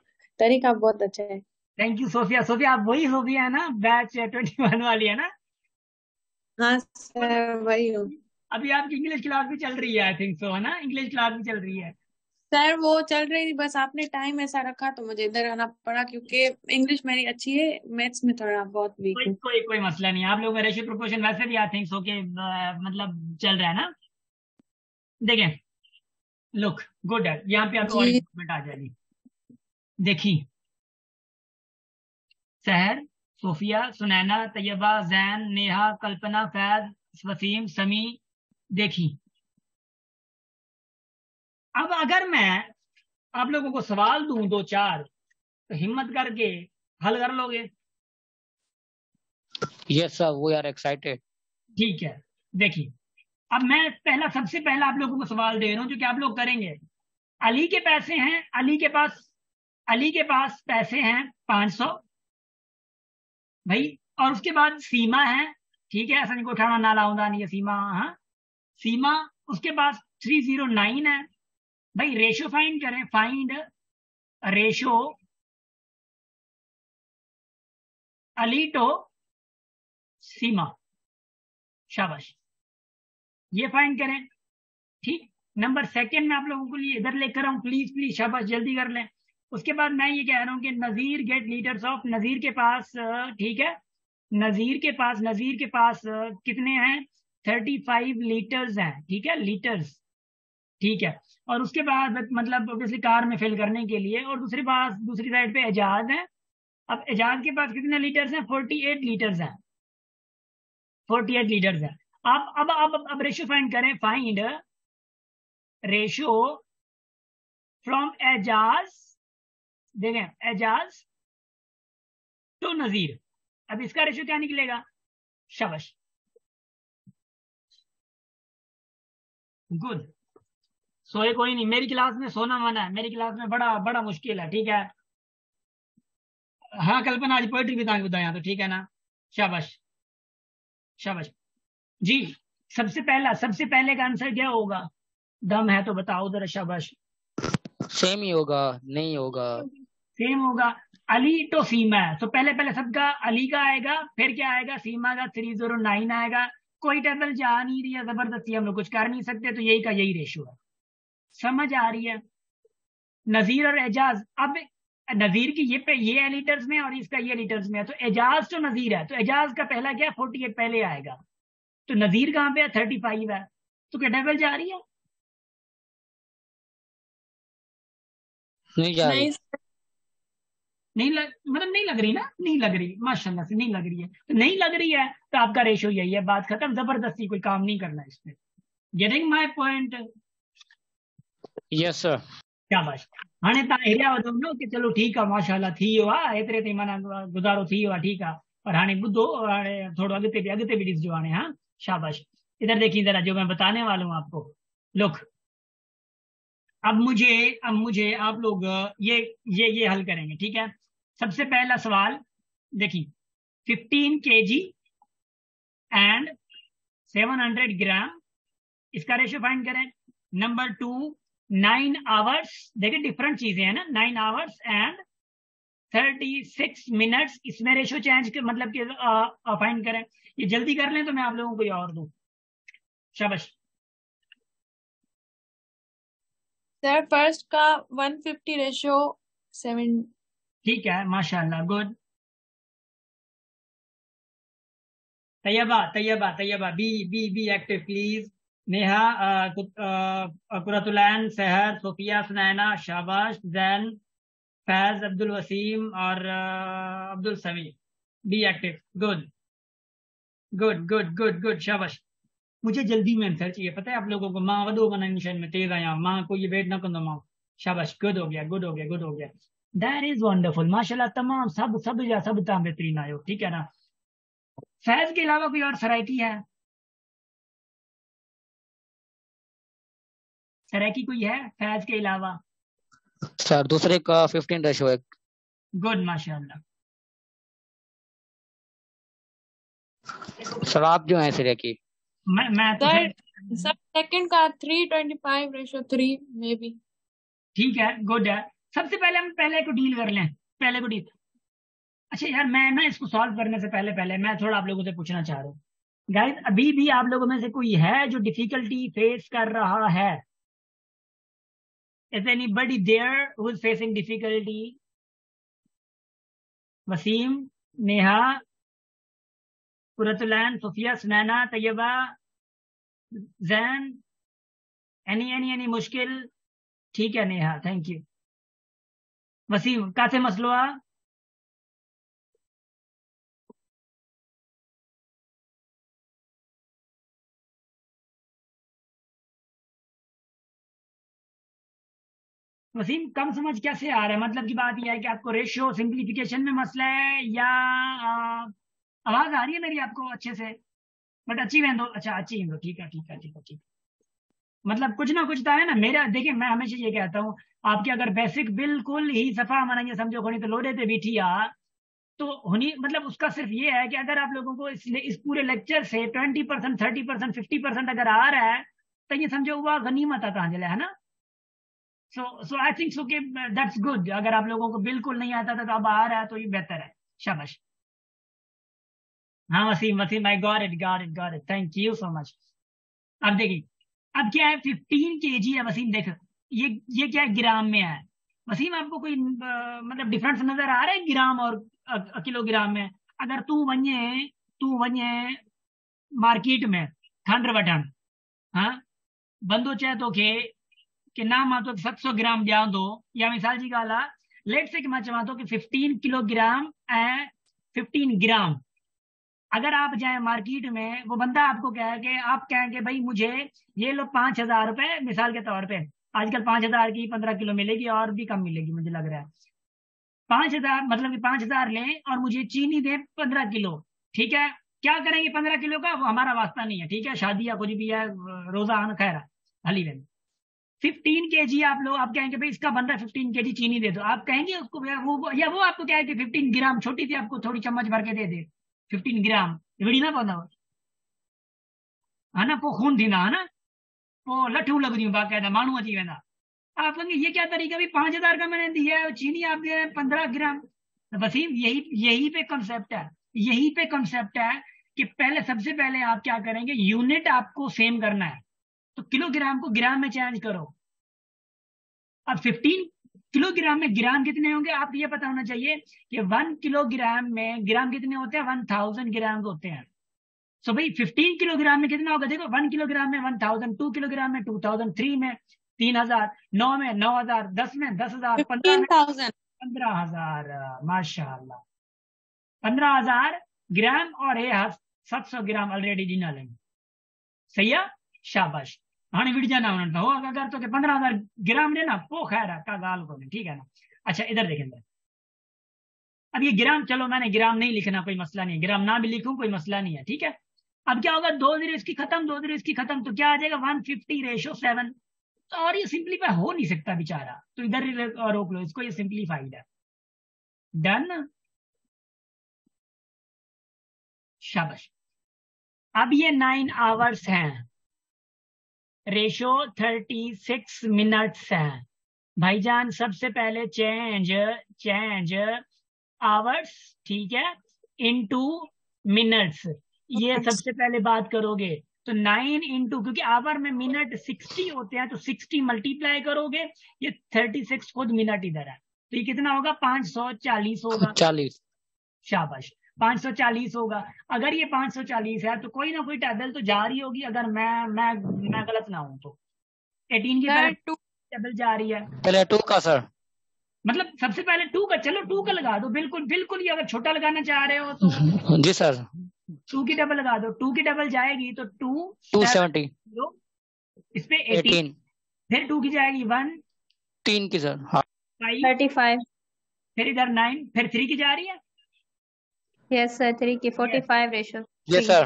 तरीका बहुत अच्छा है। Thank you Sophia. सोफिया आप वही सोफिया है ना, बैच 21 वाली है ना? हाँ मतलब सर, वही हूँ। अभी आपकी इंग्लिश क्लास भी चल रही है, आई थिंक सो, है ना? इंग्लिश क्लास भी चल रही है। सर वो चल रही थी, बस आपने टाइम ऐसा रखा तो मुझे इधर आना पड़ा, क्योंकि इंग्लिश मेरी अच्छी है, मैथ्स में थोड़ा बहुत वीक कोई हूँ। कोई कोई मसला नहीं, आप लोगों का रेशियो प्रोपोर्शन वैसे भी आई थिंक सो के मतलब चल रहा है ना। देखें, लुक गुड है, यहाँ पे आपको और जी इम्प्रूवमेंट आ जाएगी। देखिए, सहर, सोफिया, सुनैना, तैयबा, जैन, नेहा, कल्पना, फैज, वसीम, समी। देखी, अब अगर मैं आप लोगों को सवाल दूं दो चार, तो हिम्मत करके हल कर लोगे? Yes sir, we are excited. ठीक है, देखिए, अब मैं सबसे पहला आप लोगों को सवाल दे रहा हूं जो कि आप लोग करेंगे। अली के पैसे हैं, अली के पास पैसे हैं 500 भाई। और उसके बाद सीमा है, ठीक है, ऐसा नहीं को उठाना ना लाऊंगा नहीं है, सीमा, हाँ सीमा, उसके पास 309 है भाई। रेशो फाइंड करें, फाइंड रेशो अली टू सीमा, शाबाश, ये फाइंड करें। ठीक, नंबर सेकंड में आप लोगों के लिए इधर लेकर आऊं, प्लीज प्लीज, शाबाश, जल्दी कर लें। उसके बाद मैं ये कह रहा हूं कि नजीर गेट लीटर्स ऑफ, नजीर के पास ठीक है, नजीर के पास कितने हैं? 35 लीटर्स हैं, ठीक है, लीटर्स, ठीक है। और उसके बाद मतलब ऑब्वियसली कार में फिल करने के लिए, और दूसरी साइड पे एजाज है। अब एजाज के पास कितने लीटर्स हैं? 48 लीटर्स हैं, 48 लीटर्स हैं। अब रेशियो फाइंड करें, फाइंड रेशियो फ्रॉम एजाज, देखें, एजाज टू नजीर। अब इसका रेशियो क्या निकलेगा? शाबाश, गुड। सोए कोई नहीं, मेरी क्लास में सोना मना है, मेरी क्लास में बड़ा बड़ा मुश्किल है, ठीक है। हाँ कल्पना, आज पोएट्री भी तांग बताया तो ठीक है ना? शाबाश, शाबाश जी। सबसे पहले का आंसर क्या होगा? दम है तो बताओ जरा, शाबाश। सेम ही होगा, नहीं होगा। सेम होगा। अली तो सीमा है, तो पहले पहले सबका अली का आएगा, फिर क्या आएगा? सीमा का 309 आएगा। कोई टेबल जा नहीं रही है, जबरदस्ती हम लोग कुछ कर नहीं सकते, तो यही का यही रेशो है। समझ आ रही है? नजीर और एजाज, अब नजीर की ये है लीटर्स में, और इसका ये लीटर्स में है, तो एजाज तो नजीर है, तो एजाज का पहला क्या? 48 पहले आएगा। तो नजीर कहाँ पे है? 35 है। तो क्या टेबल जा रही है? नहीं जा रही। नहीं नहीं लग, मतलब नहीं लग रही ना? नहीं लग रही, माशाल्लाह से नहीं लग रही है, तो नहीं लग रही है, तो आपका रेशो यही है, बात खत्म, जबरदस्ती कोई काम नहीं करना इस पे। Getting my point? Yes sir. शाबाश। हाणे तव्हां हिरिया वञो कि चलो ठीकु आहे, माशाल्लाह थी वियो आहे, एतिरे ताईं माना गुज़ारो थी वियो आहे, ठीकु आहे। और हाणे ॿुधो, हाणे थोड़ो अॻिते भी ॾिसजो हाणे, हाँ शाबाश। इधर देखिए जरा, जो मैं बताने वाला हूँ आपको, लुक। अब मुझे आप लोग ये हल करेंगे, ठीक है। सबसे पहला सवाल देखिए, 15 kg एंड 700 ग्राम, इसका रेशियो फाइंड करें। नंबर 2, 9 आवर्स, देखिए डिफरेंट चीजें हैं ना, 9 आवर्स एंड 36 मिनट्स, इसमें रेशियो चेंज कर मतलब कि फाइंड करें। ये जल्दी कर लें तो मैं आप लोगों को ये और दूं, शाबाश। सर, फर्स्ट का 150/7। ठीक है, माशाल्लाह, good. Taiba, Taiba, be be be active please. Neha, Quratulain, Sehar, Sophia, Sunaina, शाबाश, जैन, फैज, अब्दुल वसीम और अब्दुल समी, be active, good good good good good, शाबाश। मुझे जल्दी में आंसर चाहिए, पता है आप लोगों को, मां वडो मन निशान में तेज आया, मां को ये वेट ना कंदो मां। शाबाश, गुड हो गया, गुड हो गया, गुड हो गया। दैट इज वंडरफुल, माशाल्लाह, तमाम सब सब या सब ताम बेहतरीन आयो, ठीक है ना? फैज के अलावा कोई और सराइकी है? सराइकी कोई है फैज के अलावा? सर दूसरे का 15:1। गुड, माशाल्लाह। सर आप जो है सिरे की मैं तो सर सेकंड का 3:25:3 मे बी। ठीक है, गुड है। सबसे पहले हम पहले को डील कर लें, पहले को डील। अच्छा यार, मैं ना इसको सॉल्व करने से पहले पहले मैं थोड़ा आप लोगों से पूछना चाह रहा हूँ। गाइस, अभी भी आप लोगों में से कोई है जो डिफिकल्टी फेस कर रहा है? Is anybody there who is facing difficulty? Waseem, Neha, Quratulain, Sufia, Sunaina, Taiba, Zain, any मुश्किल? ठीक है नेहा, थैंक यू। वसीम, कासे मसलो आ? वसीम, कम समझ कैसे आ रहा है? मतलब की बात यह है कि आपको रेशियो सिंप्लीफिकेशन में मसला है, या आवाज आ रही है मेरी आपको अच्छे से? बट अच्छी वेंदो, अच्छा अच्छी वेंदो, ठीक है ठीक है ठीक है ठीक है। मतलब कुछ ना कुछ तो है ना मेरा। देखिए, मैं हमेशा ये कहता हूँ, आपके अगर बेसिक बिल्कुल ही सफा मानेंगे समझो खोनी तो लोडे थे बीठी आ, तो होनी मतलब उसका सिर्फ ये है कि अगर आप लोगों को इस पूरे लेक्चर से 20%, 30%, 50% अगर आ रहा है, तो ये समझो हुआ गनीमत है कहाँ जला, है ना? सो आई थिंक सो कि दैट्स गुड। अगर आप लोगों को बिल्कुल नहीं आता था तो अब आ रहा है तो ये बेहतर है, शाबाश। हाँ Waseem, Waseem, I got it, thank you so much. अब देखिए, अब क्या है, 15 kg है वसीम। देख, ये क्या है, ग्राम में है। वसीम, आपको कोई मतलब डिफरेंस नजर आ रहा है ग्राम और किलोग्राम में? अगर तू वने मार्केट में ठंड वठन, हाँ, बंदो चाहे तो के नाम मां तो 700 ग्राम ॾियां थो, या मिसाल जी ॻाल्हि आहे, लेट से कि मां चवां थो कि 15 किलोग्राम ऐं 15 ग्राम। अगर आप जाए मार्केट में, वो बंदा आपको कहे कि आप कहेंगे भाई मुझे ये लो 5,000 रुपए, मिसाल के तौर पे आजकल 5,000 की 15 किलो मिलेगी, और भी कम मिलेगी मुझे लग रहा है। 5,000 मतलब कि 5,000 लें और मुझे चीनी दे 15 किलो, ठीक है? क्या करेंगे 15 किलो का, वो हमारा वास्ता नहीं है, ठीक है? शादी या कुछ भी है, रोजा आना खैर हली में 15 kg आप लोग, आप कहेंगे भाई इसका बन रहा है 15 kg चीनी दे दो, आप कहेंगे उसको, या वो आपको क्या है कि 15 ग्राम छोटी सी आपको थोड़ी चम्मच भर के दे दे 15 ग्राम विड़ी ना पौधा, है ना? पो खून थींदा, है ना? पो लठियूं लॻंदियूं बाक़ाइदा, माण्हू अची वेंदा। आप कहेंगे ये क्या तरीका, भी 5,000 का मैंने दिया है और चीनी आप दे रहे हैं 15 ग्राम। तो वसीम, यही यही पे कंसेप्ट है, यही पे कंसेप्ट है कि पहले, सबसे पहले आप क्या करेंगे, यूनिट आपको सेम करना है, तो किलोग्राम को ग्राम में चेंज करो। अब 15 किलोग्राम में ग्राम कितने होंगे आपको ये पता होना चाहिए कि 1 किलोग्राम में ग्राम कितने होते हैं, 1000 ग्राम होते हैं। सो भाई 15 किलोग्राम में कितना होगा, देखो 1 किलोग्राम में 1000, 2 किलोग्राम में 2000, 3 में 3000, 9 में 9000, 10 में 10,000, 15 में 15,000। 15,000, माशाल्लाह। 15,000 ग्राम और ये 700 ग्राम ऑलरेडी ॾिनल आहिनि, सही है, शाबाश। हाणे विड़जाना उन्हनि सां, हो अगर तो 15,000 ग्राम ॾे ना, पोइ खैर है, का ॻाल्हि कोन्हे, ठीक है ना? अच्छा, इधर देखेंगे। अब ये ग्राम, चलो मैंने ग्राम नहीं लिखना, कोई मसला नहीं, ग्राम ना भी लिखूं कोई मसला नहीं है, ठीक है? अब क्या होगा, 2 जीरो इसकी खत्म, 2 जीरो इसकी खत्म, तो क्या आ जाएगा 150:7। तो और ये सिंप्लीफाई हो नहीं सकता बेचारा, तो इधर ही रोक लो इसको, ये सिंप्लीफाइड है। डन, शाबाश। अब ये 9 आवर्स हैं, रेशो 36 मिनट्स है। भाईजान सबसे पहले चेंज आवर्स, ठीक है, इनटू मिनट्स, ये सबसे पहले बात करोगे। तो 9 इंटू, क्योंकि आवर में मिनट 60 होते हैं, तो 60 मल्टीप्लाई करोगे, ये 36 खुद मिनट इधर है, तो ये कितना होगा, 540 होगा। 40। शाबाश, 540 होगा। अगर ये 540 है तो कोई ना कोई टेबल तो जा रही होगी, अगर मैं गलत ना हूं तो 18 की तरफ टेबल जा रही है। पहले 2 का सर, मतलब सबसे पहले 2 का, चलो 2 का लगा दो, बिल्कुल बिल्कुल, ये अगर छोटा लगाना चाह रहे हो तो जी सर 2 की डबल लगा दो, 2 की डबल जाएगी तो 270, इस पे 18, फिर 2 की जाएगी 1, 3 की सर, हाँ 35। फिर इधर 9, फिर 3 की जा रही है, यस सर, 3 की 45 रेशो। जी सर,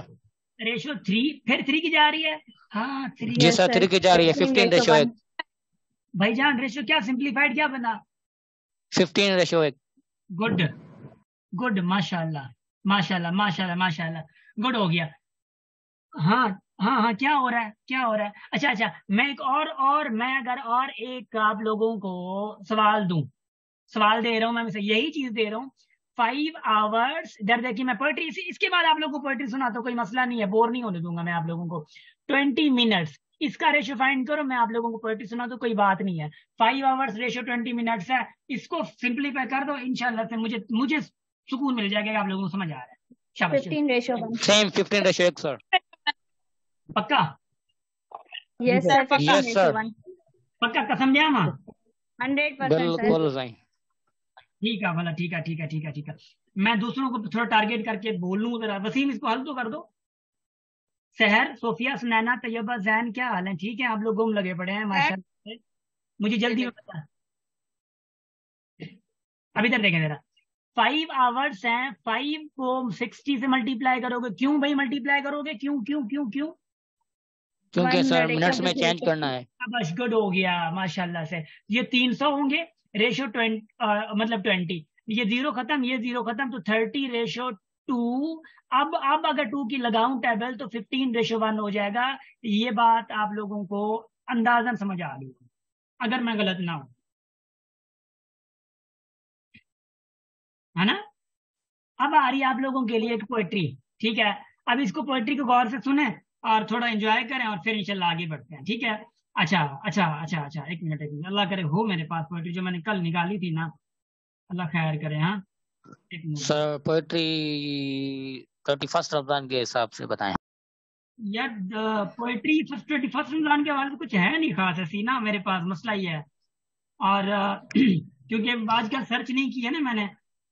रेशो 3, फिर 3 की जा रही है, हाँ 3, जी सर 3 की जा रही है, 15:1। भाईजान रेशो क्या सिंप्लीफाइड क्या बना, 15:1। गुड गुड, माशाल्लाह माशाल्लाह माशाल्लाह माशाल्लाह, गुड हो गया। हाँ हाँ हाँ, क्या हो रहा है, क्या हो रहा है? अच्छा अच्छा, मैं एक और मैं अगर और एक आप लोगों को सवाल दूं, सवाल दे रहा हूं मैं यही चीज दे रहा हूँ। 5 आवर्स इधर देखिए, मैं पोएट्री इसके बाद आप लोगों को पोएट्री सुनाता हूं, कोई मसला नहीं है, बोर नहीं होने दूंगा मैं आप लोगों को। 20 मिनट्स इसका रेशो फाइंड करो, मैं आप लोगों को पोएट्री सुना दूं, कोई बात नहीं है। 5 आवर्स रेशो 20 मिनट्स है, इसको सिंप्लीफाई कर दो, इंशाल्लाह से मुझे मुझे सुकून मिल जाएगा कि आप लोगों को समझ आ रहा है। शाबाश, 15:1। Same 15:1 sir. पक्का? Yes sir, yes sir, 15:1। पक्का, कसम दिया मां? 100% सर। बिल्कुल सही। ठीक है भला, ठीक है ठीक है ठीक है ठीक है। मैं दूसरों को थोड़ा टारगेट करके बोलूं जरा। वसीम, इसको हल तो कर दो। सहर, सोफिया, सुनैना, तैयबा, जैन, क्या हाल है? ठीक है, आप लोग गुम लगे पड़े हैं माशाल्लाह। मुझे जल्दी में बता, अब इधर देखें जरा। 5 आवर्स हैं, 5 को 60 से मल्टीप्लाई करोगे। क्यों भाई मल्टीप्लाई करोगे? क्यों क्यों क्यों क्यों? क्योंकि सर मिनट्स में चेंज करना है। बस, गुड हो गया माशाल्लाह से। ये 300 होंगे, रेशो 20 मतलब 20, ये जीरो खत्म, ये जीरो खत्म, तो 30:2। अब अगर 2 की लगाऊं टेबल तो 15:1 हो जाएगा। ये बात आप लोगों को अंदाजन समझ आ गई अगर मैं गलत ना हूं, है ना? अब आ रही है आप लोगों के लिए एक पोएट्री, ठीक है? अब इसको पोएट्री को गौर से सुने और थोड़ा एंजॉय करें और फिर इंशाल्लाह आगे बढ़ते हैं, ठीक है? अच्छा अच्छा अच्छा अच्छा, एक मिनट अल्लाह करे हो मेरे पास पोएट्री, जो मैंने कल निकाली थी ना, अल्लाह खैर करे। हाँ, एक मिनट सर पोएट्री 31 रमजान के हिसाब से बताएं। यार। पोएट्री 21 रमजान के हवाले से कुछ है नहीं खास ऐसी ना मेरे पास, मसला ये है। और क्योंकि आजकल सर्च नहीं की है ना मैंने,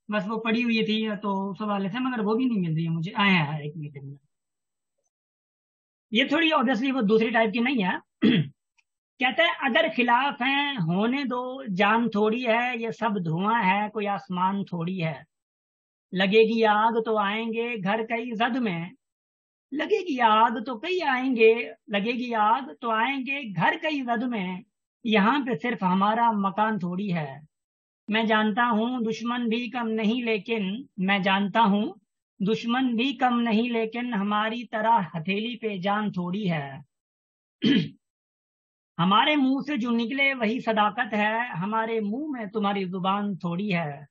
बस वो पड़ी हुई थी तो उस हवाले से, मगर वो भी नहीं मिल रही है मुझे। आया है, एक मिनट। ये थोड़ी ऑब्वियसली वो दूसरी टाइप की नहीं है। कहता है अगर खिलाफ हैं होने दो, जान थोड़ी है, ये सब धुआं है, कोई आसमान थोड़ी है। लगेगी आग तो आएंगे घर कई जद में, लगेगी आग तो कई आएंगे, लगेगी आग तो आएंगे घर कई जद में। यहाँ पे सिर्फ हमारा मकान थोड़ी है। मैं जानता हूँ दुश्मन भी कम नहीं, लेकिन मैं जानता हूँ दुश्मन भी कम नहीं, लेकिन हमारी तरह हथेली पे जान थोड़ी है। हमारे मुंह से जो निकले वही सदाकत है, हमारे मुंह में तुम्हारी जुबान थोड़ी है।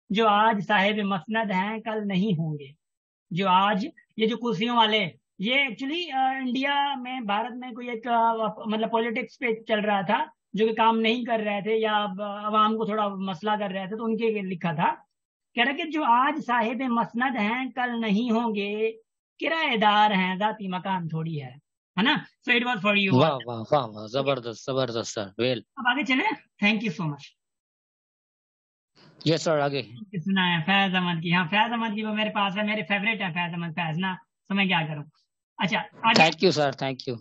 जो आज साहिब मसनद हैं कल नहीं होंगे। जो आज ये जो कुर्सियों वाले, ये एक्चुअली इंडिया में, भारत में कोई एक मतलब पॉलिटिक्स पे चल रहा था, जो कि काम नहीं कर रहे थे या अवाम को थोड़ा मसला कर रहे थे, तो उनके लिखा था। कह रहा कि जो आज साहिब मसनद हैं कल नहीं होंगे, किराएदार हैं जाती मकान थोड़ी है ना? So it was for you. वाह वाह वाह वाह, जबरदस्त जबरदस्त सर, वेल। अब आगे चले, thank you so much. Yes sir, आगे सुना है फैज अहमद की? हाँ, फैज अहमद की वो मेरे पास है, मेरे फेवरेट है फैज अहमद, फैज ना, तो मैं क्या करूं। अच्छा आगे, thank you sir, thank you.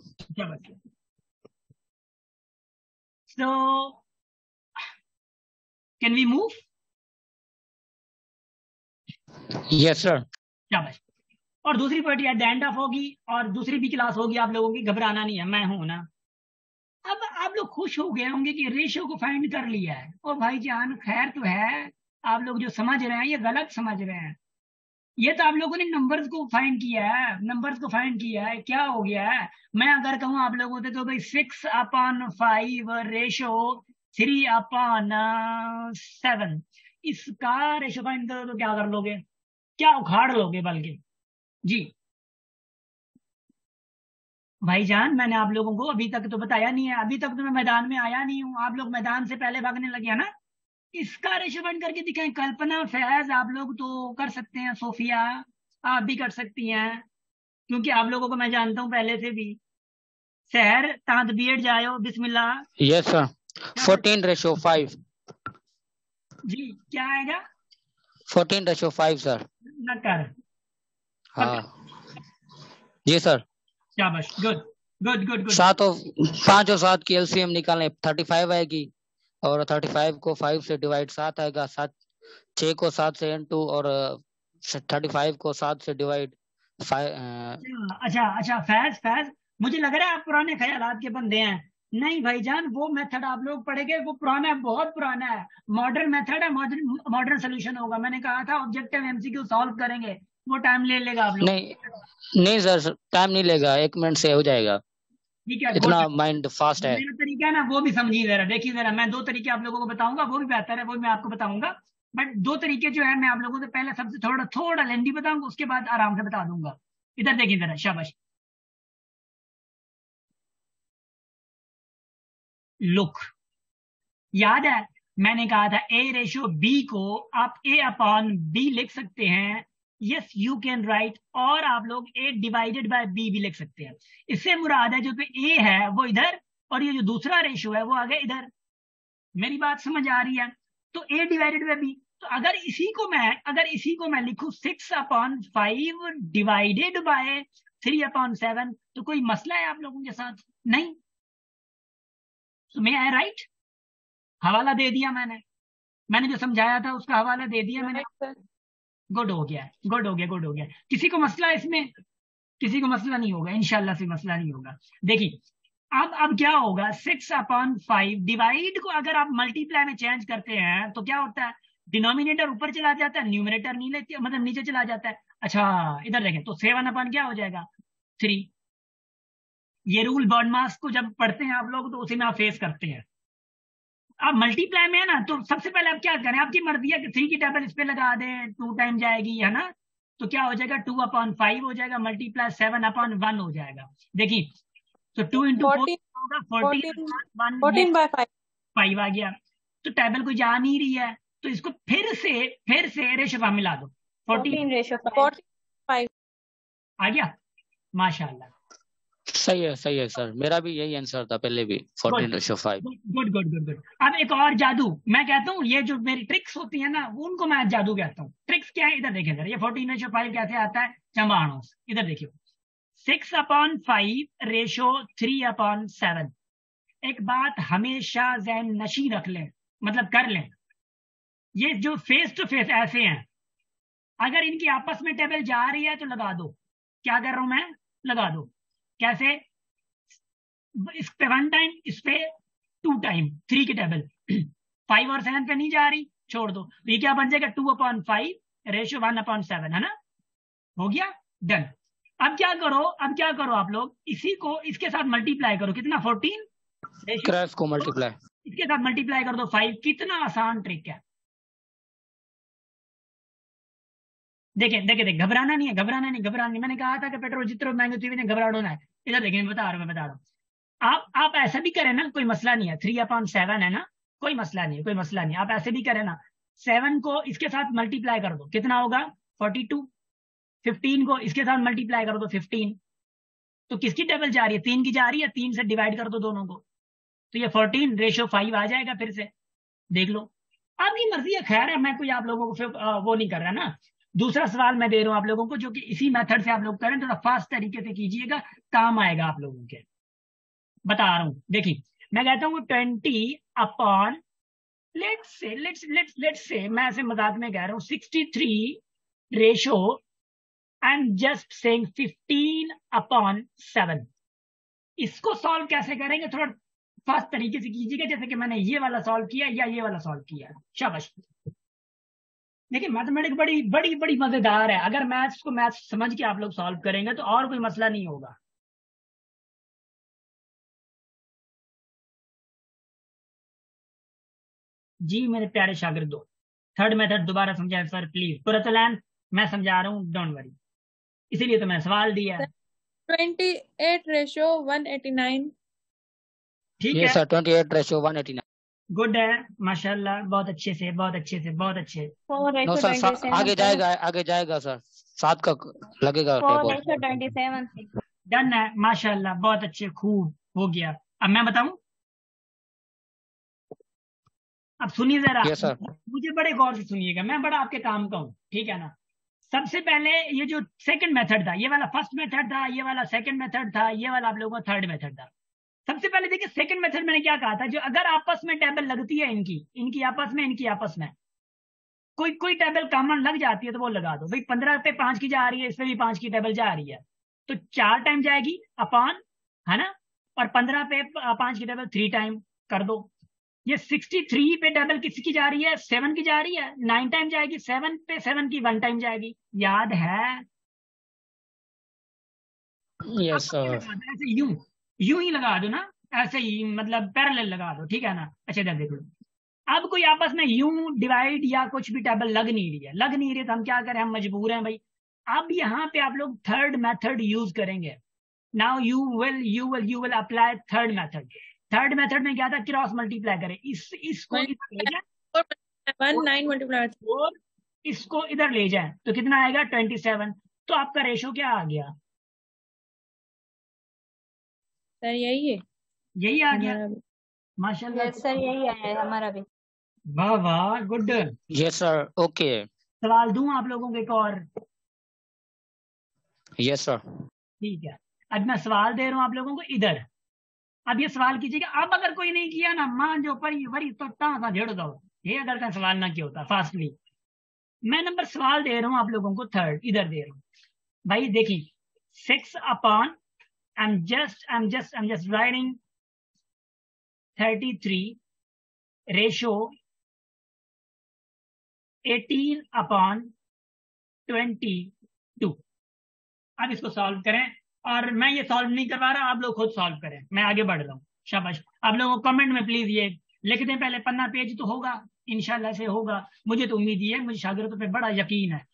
So can we move? Yes sir. शाबाश। और दूसरी poetry at the end of होगी, और दूसरी भी क्लास होगी आप लोगों की, घबराना नहीं है, मैं हूं ना। अब आप लोग खुश हो गए होंगे कि रेशो को फाइंड कर लिया है। ओ भाईजान खैर तो है, आप लोग जो समझ रहे हैं ये गलत समझ रहे हैं। ये तो आप लोगों ने नंबर्स को फाइंड किया है, नंबर्स को फाइंड किया है। क्या हो गया है? मैं अगर कहूं आप लोगों से तो भाई 6/5 रेशो 3/7, इसका रेशो फाइंड करो तो क्या कर लोगे? क्या उखाड़ लोगे बल्कि। जी भाईजान, मैंने आप लोगों को अभी तक तो बताया नहीं है, अभी तक तो मैं मैदान में आया नहीं हूं, आप लोग मैदान से पहले भागने लगे हैं ना। इसका रेशो फाइंड करके दिखाएं। कल्पना, फैज, आप लोग तो कर सकते हैं, सोफिया आप भी कर सकती हैं, क्योंकि आप लोगों को मैं जानता हूं पहले से भी। शहर तांत बीएड जायो, बिस्मिल्लाह। Yes sir, 14:5। जी क्या आएगा? 14:5 सर। न कर। हाँ जी सर। शाबाश, गुड गुड गुड गुड। 5 और 7 की एलसीएम निकालें, 35 आएगी, और 35 को 5 से डिवाइड 7 आएगा, 6 को 7 से इंटू, और 35 को 7 से डिवाइड 5। अच्छा अच्छा, फैज फैज, मुझे लग रहा है आप पुराने ख्यालात के बंदे हैं। नहीं भाईजान, वो मेथड आप लोग पढ़ेंगे, वो पुराना है, बहुत पुराना है। मॉडर्न मेथड है, मॉडर्न सोल्यूशन होगा। मैंने कहा था ऑब्जेक्टिव एमसीक्यू सॉल्व करेंगे, वो टाइम ले लेगा आप लोग। नहीं सर, टाइम नहीं लेगा, 1 मिनट से हो जाएगा। ठीक है, इतना माइंड फास्ट है। मेरा तरीका है ना, वो भी समझिए जरा, देखिए जरा, मैं 2 तरीके आप लोगों को बताऊंगा, वो भी बेहतर है, वो भी मैं आपको बताऊंगा। बट 2 तरीके जो है मैं आप लोगों को पहले सबसे थोड़ा लेंदी बताऊंगा, उसके बाद आराम से बता दूंगा। इधर देखिए जरा, शाबाश। लुक, याद है मैंने कहा था A/B को आप A/B लिख सकते हैं। Yes you can write. और आप लोग A/B भी लिख सकते हैं। इससे मुराद है जो A है वो इधर, और ये जो दूसरा रेशो है वो आ गया इधर। मेरी बात समझ आ रही है? तो A/B। तो अगर इसी को मैं लिखूं 6/5 डिवाइडेड बाय 3/7, तो कोई मसला है आप लोगों के साथ? नहीं। तो मैं आई राइट? हवाला दे दिया मैंने जो समझाया था उसका हवाला दे दिया मैंने। गुड हो गया, गुड हो गया, गुड हो गया। किसी को मसला है इसमें? किसी को मसला नहीं होगा, इंशाल्लाह से मसला नहीं होगा। देखिए अब क्या होगा, 6/5 डिवाइड को अगर आप मल्टीप्लाई में चेंज करते हैं तो क्या होता है, डिनोमिनेटर ऊपर चला जाता है, न्यूमरेटर नीचे चला जाता है। अच्छा इधर देखें, तो 7 क्या हो जाएगा, 3। ये रूल बर्नमास को जब पढ़ते हैं आप लोग तो उसी में आप फेस करते हैं। अब मल्टीप्लाई में है ना, तो सबसे पहले आप क्या करें, आपकी मर्जी है कि 3 की टेबल इस पे लगा दें, 2 टाइम जाएगी, है ना? तो क्या हो जाएगा, 2/5 हो जाएगा, मल्टीप्लाई 7/1 हो जाएगा। देखिए, तो 2 इंटू 4 होगा 14/5 आ गया। तो टेबल को जा नहीं रही है, तो इसको फिर से रेशो मिला दो, 14/5 आ गया। माशाल्लाह, सही है सर, मेरा भी यही आंसर था पहले भी, 14/5। Good good good good. अब एक और जादू मैं कहता हूँ, ये जो मेरी ट्रिक्स होती है ना, उनको मैं जादू कहता हूँ। ट्रिक्स क्या है, इधर देखिए जरा, ये 14/5 कैसे आता है, चंबाणों से। इधर देखिए, 6/5 रेशो 3/7। एक बात हमेशा ज़हन नशी रख लें, मतलब कर लें, ये जो फेस टू फेस ऐसे हैं, अगर इनकी आपस में टेबल जा रही है तो लगा दो। क्या कर रहा हूं मैं, लगा दो। कैसे, इस पे 1 टाइम, इस पे 2 टाइम, 3 की टेबल 5 और 7 पे नहीं जा रही, छोड़ दो। तो ये क्या बन जाएगा, 2/5 रेशो 1/7, है ना? हो गया, डन। अब क्या करो आप लोग, इसी को इसके साथ मल्टीप्लाई करो, कितना, 14 क्रैश को मल्टीप्लाई, इसके साथ मल्टीप्लाई कर दो 5। कितना आसान ट्रिक है। देखें, घबराना नहीं, मैंने कहा था कि पेट्रोल जितने महंगे हुए घबराना है। इधर देखें, मैं बता रहा हूँ। आप ऐसा भी करें ना, कोई मसला नहीं है, 3/7 है ना, कोई मसला नहीं। आप ऐसे भी करें ना, 7 को इसके साथ मल्टीप्लाई कर दो, कितना होगा, 42। 15 को इसके साथ मल्टीप्लाई कर दो, 15। तो किसकी टेबल जा रही है, 3 की जा रही है, 3 से डिवाइड कर दो दोनों को, तो ये 14/5 आ जाएगा। फिर से देख लो, आपकी मर्जी है, खैर है, मैं कोई आप लोगों को फिर वो नहीं कर रहा ना। दूसरा सवाल मैं दे रहा हूं आप लोगों को, जो कि इसी मेथड से आप लोग करें, थोड़ा फास्ट तरीके से कीजिएगा, काम आएगा आप लोगों के। बता रहा हूं, देखिए मैं कहता हूँ 20 अपॉन, लेट्स से मैं ऐसे मजाक में कह रहा हूँ, 63 ratio, I am just saying 15/7। इसको सॉल्व कैसे करेंगे, थोड़ा फास्ट तरीके से कीजिएगा, जैसे कि मैंने ये वाला सॉल्व किया या ये वाला सॉल्व किया। शाबाश। देखिए मैथमेटिक्स बड़ी बड़ी बड़ी मजेदार है। अगर मैथ्स समझ के आप लोग सॉल्व करेंगे तो और कोई मसला नहीं होगा। जी मेरे प्यारे शागिर्दों, थर्ड मेथड दोबारा समझाएं सर प्लीज। पुरतलैन मैं समझा रहा हूँ, डोंट वरी, इसीलिए तो मैंने सवाल दिया है। 28/189। ठीक ये है सर 28/189। गुड है, माशाल्लाह, बहुत अच्छे से। नो सर, आगे जाएगा सर, 7 का लगेगा टेबल। 4/27 डन है, माशाल्लाह, बहुत अच्छे, खूब हो गया। अब मैं बताऊं, अब सुनिए जरा, यस सर। मुझे बड़े गौर से सुनिएगा, मैं बड़ा आपके काम का हूं, ठीक है ना? सबसे पहले ये जो सेकंड मेथड था, ये वाला फर्स्ट मेथड था, ये वाला सेकंड मेथड था, ये वाला आप लोगों का थर्ड मेथड था। सबसे पहले देखिए, सेकंड मेथड मैंने क्या कहा था, जो अगर आपस में टेबल लगती है, इनकी आपस में कोई टेबल कॉमन लग जाती है तो वो लगा दो भाई। 15 पे 5 की जा रही है, इसमें भी 5 की टेबल जा रही है, तो 4 टाइम जाएगी अपॉन, है ना? और 15 पे 5 की टेबल 3 टाइम कर दो। ये 63 पे टेबल किसकी जा रही है? 7 की जा रही है। 9 टाइम जाएगी 7 पे, 7 की 1 टाइम जाएगी। याद है? यस आपको क्या सर। लगा दो? ऐसे यूं ही लगा दो ना, ऐसे ही मतलब पैरेलल लगा दो, ठीक है ना? अच्छा इधर देखो, अब कोई आपस में यूं डिवाइड या कुछ भी टेबल लग नहीं रही है, तो हम क्या करें? हम मजबूर हैं भाई। अब यहाँ पे आप लोग थर्ड मेथड यूज करेंगे। Now you will apply third method. Third method में क्या था? क्रॉस मल्टीप्लाई करें। इसको इधर ले जाए 9 मल्टीप्लाई और इसको इधर ले जाए तो कितना आएगा? 27। तो आपका रेशो क्या आ गया? सर यही है यही आ गया। हमारा भी। माशाल्लाह। यस सर, यही आया है हमारा भी। वाह वाह, गुड। Yes sir. ओके। सवाल दूं आप लोगों को एक और? Yes sir. ठीक है, अब मैं सवाल दे रहा हूं आप लोगों को इधर। अब ये सवाल कीजिएगा। अब अगर कोई नहीं किया ना, मान जो परी वरी तो ता झेड़ दो, ये अगर का सवाल ना किया होता फास्टली। मैं नंबर सवाल दे रहा हूं आप लोगों को, थर्ड इधर दे रहा हूं भाई। देखिए 6 upon, I'm just writing 33 ratio 18 upon 22। अब इसको सॉल्व करें, और मैं ये सॉल्व नहीं करवा रहा, आप लोग खुद सॉल्व करें, मैं आगे बढ़ रहा हूँ। शाबाश। आप लोगों को कमेंट में प्लीज ये लिख दें, पहले पन्ना पेज तो होगा, इंशाल्लाह से होगा, मुझे तो उम्मीद ही है, मुझे शागिर्दों पे बड़ा यकीन है।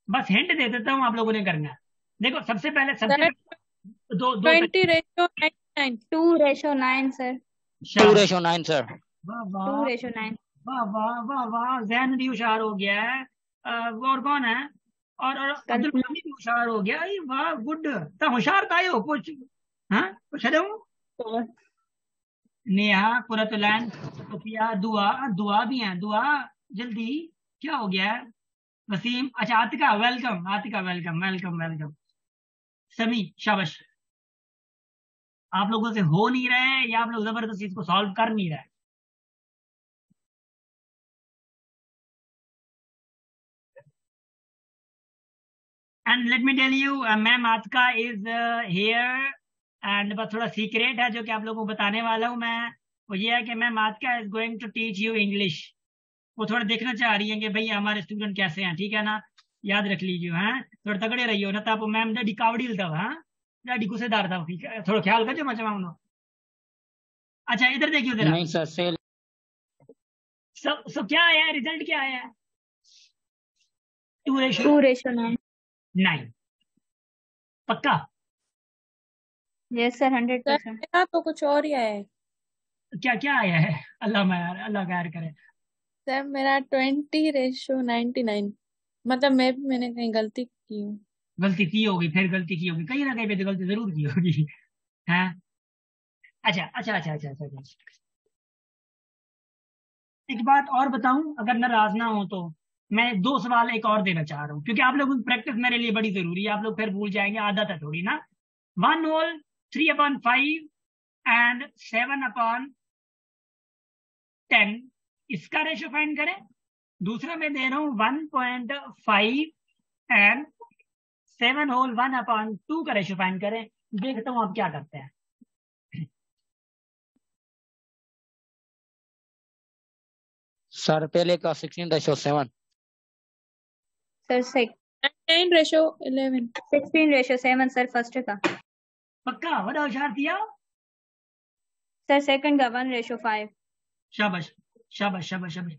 बस हिंट दे देता हूँ, आप लोगों ने करना है। देखो सबसे पहले दो 20 रेशियो 99 2:9 सर। 2:9 सर। वाह वाह 2:9। वाह वाह वाह वाह, जैन भी होशियार हो गया है। और कौन है? और अब्दुल कल्पना। मजीद भी होशियार हो गया। अरे वाह, गुड। तो होशियार था हो कुछ? हाँ कुछ है? नेहा, कुरतुलैन, सुफिया, दुआ, दुआ भी है, दुआ जल्दी। क्या हो गया है? वसीम, अच्छा Atika, welcome Atika, welcome welcome welcome. सभी शाबाश। आप लोगों से हो नहीं रहा है या आप लोग जबरदस्ती इसको सॉल्व कर नहीं रहे? And let me tell you, ma'am Atika is here. And बस थोड़ा सीक्रेट है जो कि आप लोगों को बताने वाला हूं मैं। वो ये है कि ma'am Atika is going to teach you English. वो थोड़ा देखना चाह रही है कि भाई हमारे स्टूडेंट कैसे हैं, ठीक है ना? याद रख लीजिए, हाँ थोड़ा तगड़े रहियो ना, तो मैम ॾाढी कावड़ी था, हाँ ॾाढी गुस्सेदार था, थोड़ा ख्याल कजो मचा मामलो। अच्छा इधर देखियो जरा। नहीं सर, सेल। सो क्या आया है? रिजल्ट क्या आया है? 2:9। 2:9। पक्का? Yes sir, sir 100%। मेरा तो कुछ और ही आया है। क्या क्या आया है? अल्लाह खैर करे। सर मेरा 20:99। मतलब मैंने कहीं गलती की हूँ। गलती की होगी, फिर गलती की होगी, कहीं ना कहीं पे तो गलती जरूर की होगी। हाँ अच्छा अच्छा अच्छा अच्छा अच्छा अच्छा। एक बात और बताऊं, अगर नाराज ना हो तो मैं 2 सवाल एक और देना चाह रहा हूँ, क्योंकि आप लोगों की प्रैक्टिस मेरे लिए बड़ी जरूरी है। आप लोग फिर भूल जाएंगे, आदत है थोड़ी ना। 1 होल 3/5 एंड 7/10, इसका रेशो फाइंड करें। दूसरा मैं दे रहा हूं 1.5 एंड 7 होल 1/2 का रेशो फाइंड करें। देखता हूं आप क्या करते हैं। सर पहले का 16:7। सर 9:11। 16:7 सर फर्स्ट का। पक्का बड़ा होशियार किया। सर सेकंड का 1:5। शाबाश शाबाश शाबाश शाबाश।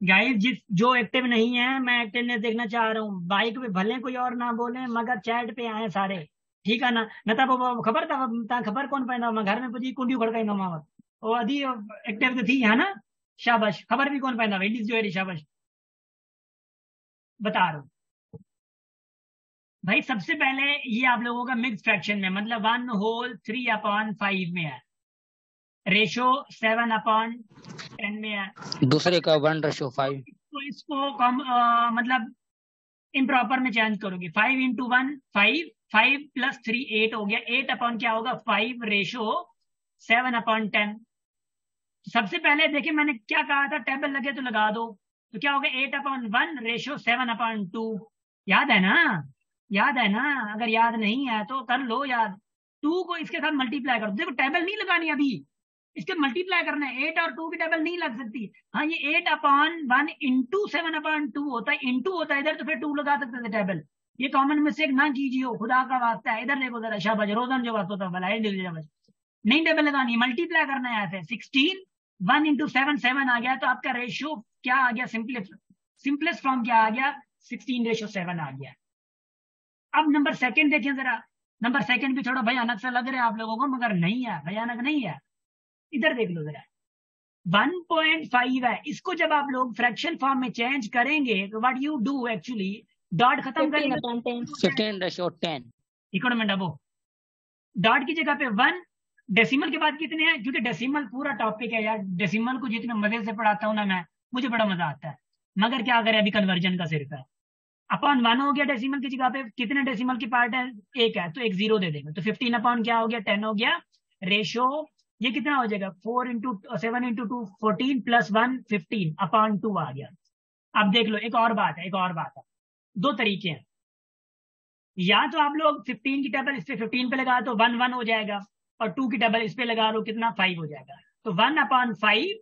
गाइस जो एक्टिव नहीं है, मैं एक्टिवनेस देखना चाह रहा हूँ। बाइक पे भले कोई और ना बोले, मगर चैट पे आए सारे, ठीक है ना? न था वो खबर था, खबर कौन पाइंदा, मैं घर में पुजी कुंडी खड़काइंदो मां वटि। वो अधी एक्टिव तो थी है ना? शाबाश। खबर भी कौन पाइंदा, लेडीज जो है, शाबाश। बता रहा हूँ भाई, सबसे पहले ये आप लोगों का मिक्स फ्रैक्शन में, मतलब 1 होल 3/5 में है। रेशो 7/10 में है। दूसरे का 1:5। तो इसको मतलब इम्प्रॉपर में चेंज करोगे। 5 इंटू 1 5, 5 + 3 8 हो गया। 8 अपॉन क्या होगा? 5 रेशो 7/10। सबसे पहले देखिए मैंने क्या कहा था, टेबल लगे तो लगा दो। तो क्या होगा? 8/1 रेशो 7/2। याद है ना, याद है ना? अगर याद नहीं है तो कर लो याद। 2 को इसके साथ मल्टीप्लाई करो। देखो टेबल नहीं लगानी अभी, इसके मल्टीप्लाई करना है। 8 और 2 की टेबल नहीं लग सकती। हाँ ये 8/1 इंटू 7/2 होता है, इंटू होता है इधर, तो फिर 2 लगा सकते थे टेबल। ये कॉमन मिस्टेक ना कीजिए हो, खुदा का वास्ता है। इधर देखो जरा, शाबाश रोजन जो बात होता है भला शाबाश। नहीं टेबल लगानी, मल्टीप्लाई करना है ऐसे। 16 1 इंटू 7 7 आ गया, तो आपका रेशियो क्या आ गया? सिंपलेस्ट फॉर्म क्या आ गया? 16:7 आ गया। अब नंबर सेकंड देखिए जरा। नंबर सेकंड भी थोड़ा भयानक सा लग रहा है आप लोगों को, मगर नहीं है, भयानक नहीं है। इधर देख लो जरा, 1.5 है। इसको जब आप लोग फ्रैक्शन फॉर्म में चेंज करेंगे तो what you do actually, dot खत्म करेंगे 15:10 इकोनॉमिक वो डॉट की जगह पे 1, डेसिमल के बाद कितने हैं? क्योंकि डेसिमल पूरा टॉपिक है यार, डेसिमल को जितने मजे से पढ़ाता हूं ना मैं, मुझे बड़ा मजा आता है, मगर क्या करें अभी कन्वर्जन का सिर्फ है। अपॉन 1 हो गया, डेसिमल की जगह पे कितने डेसिमल की पार्ट है? 1 है, तो एक 0 दे देंगे, तो 15 अपॉन क्या हो गया? 10 हो गया। रेशो ये कितना हो जाएगा? 4 इंटू 7 इंटू 2 14 प्लस 1 15 अपॉन 2 आ गया। अब देख लो एक और बात है, एक और बात है। 2 तरीके हैं, या तो आप लोग 15 की टेबल इस पे 15 पे लगा तो 1 1 हो जाएगा, और 2 की टेबल इस पे लगा लो, कितना? 5 हो जाएगा। तो 1/5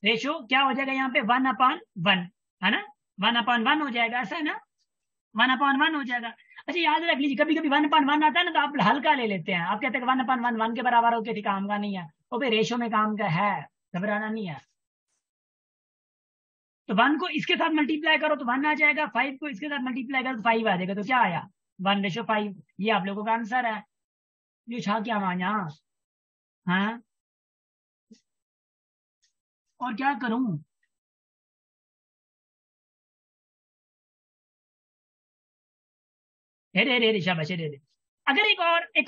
रेशो क्या हो जाएगा यहाँ पे? 1/1 है ना, 1/1 हो जाएगा, ऐसा है ना, 1/1 हो जाएगा। अच्छा याद रख लीजिए, कभी कभी 1/1 आता है ना तो आप हल्का ले लेते हैं, आप कहते हैं 1/1 1 के बराबर हो के काम का नहीं है, वो भी रेशो में काम का है, घबराना नहीं है। तो 1 को इसके साथ मल्टीप्लाई करो तो 1 आ जाएगा, 5 को इसके साथ मल्टीप्लाई करो तो 5 आ जाएगा, तो क्या आया? 1:5। ये आप लोगों का आंसर है। ये छा क्या माना? हाँ और क्या करूं? रे शाबाश रे। अगर एक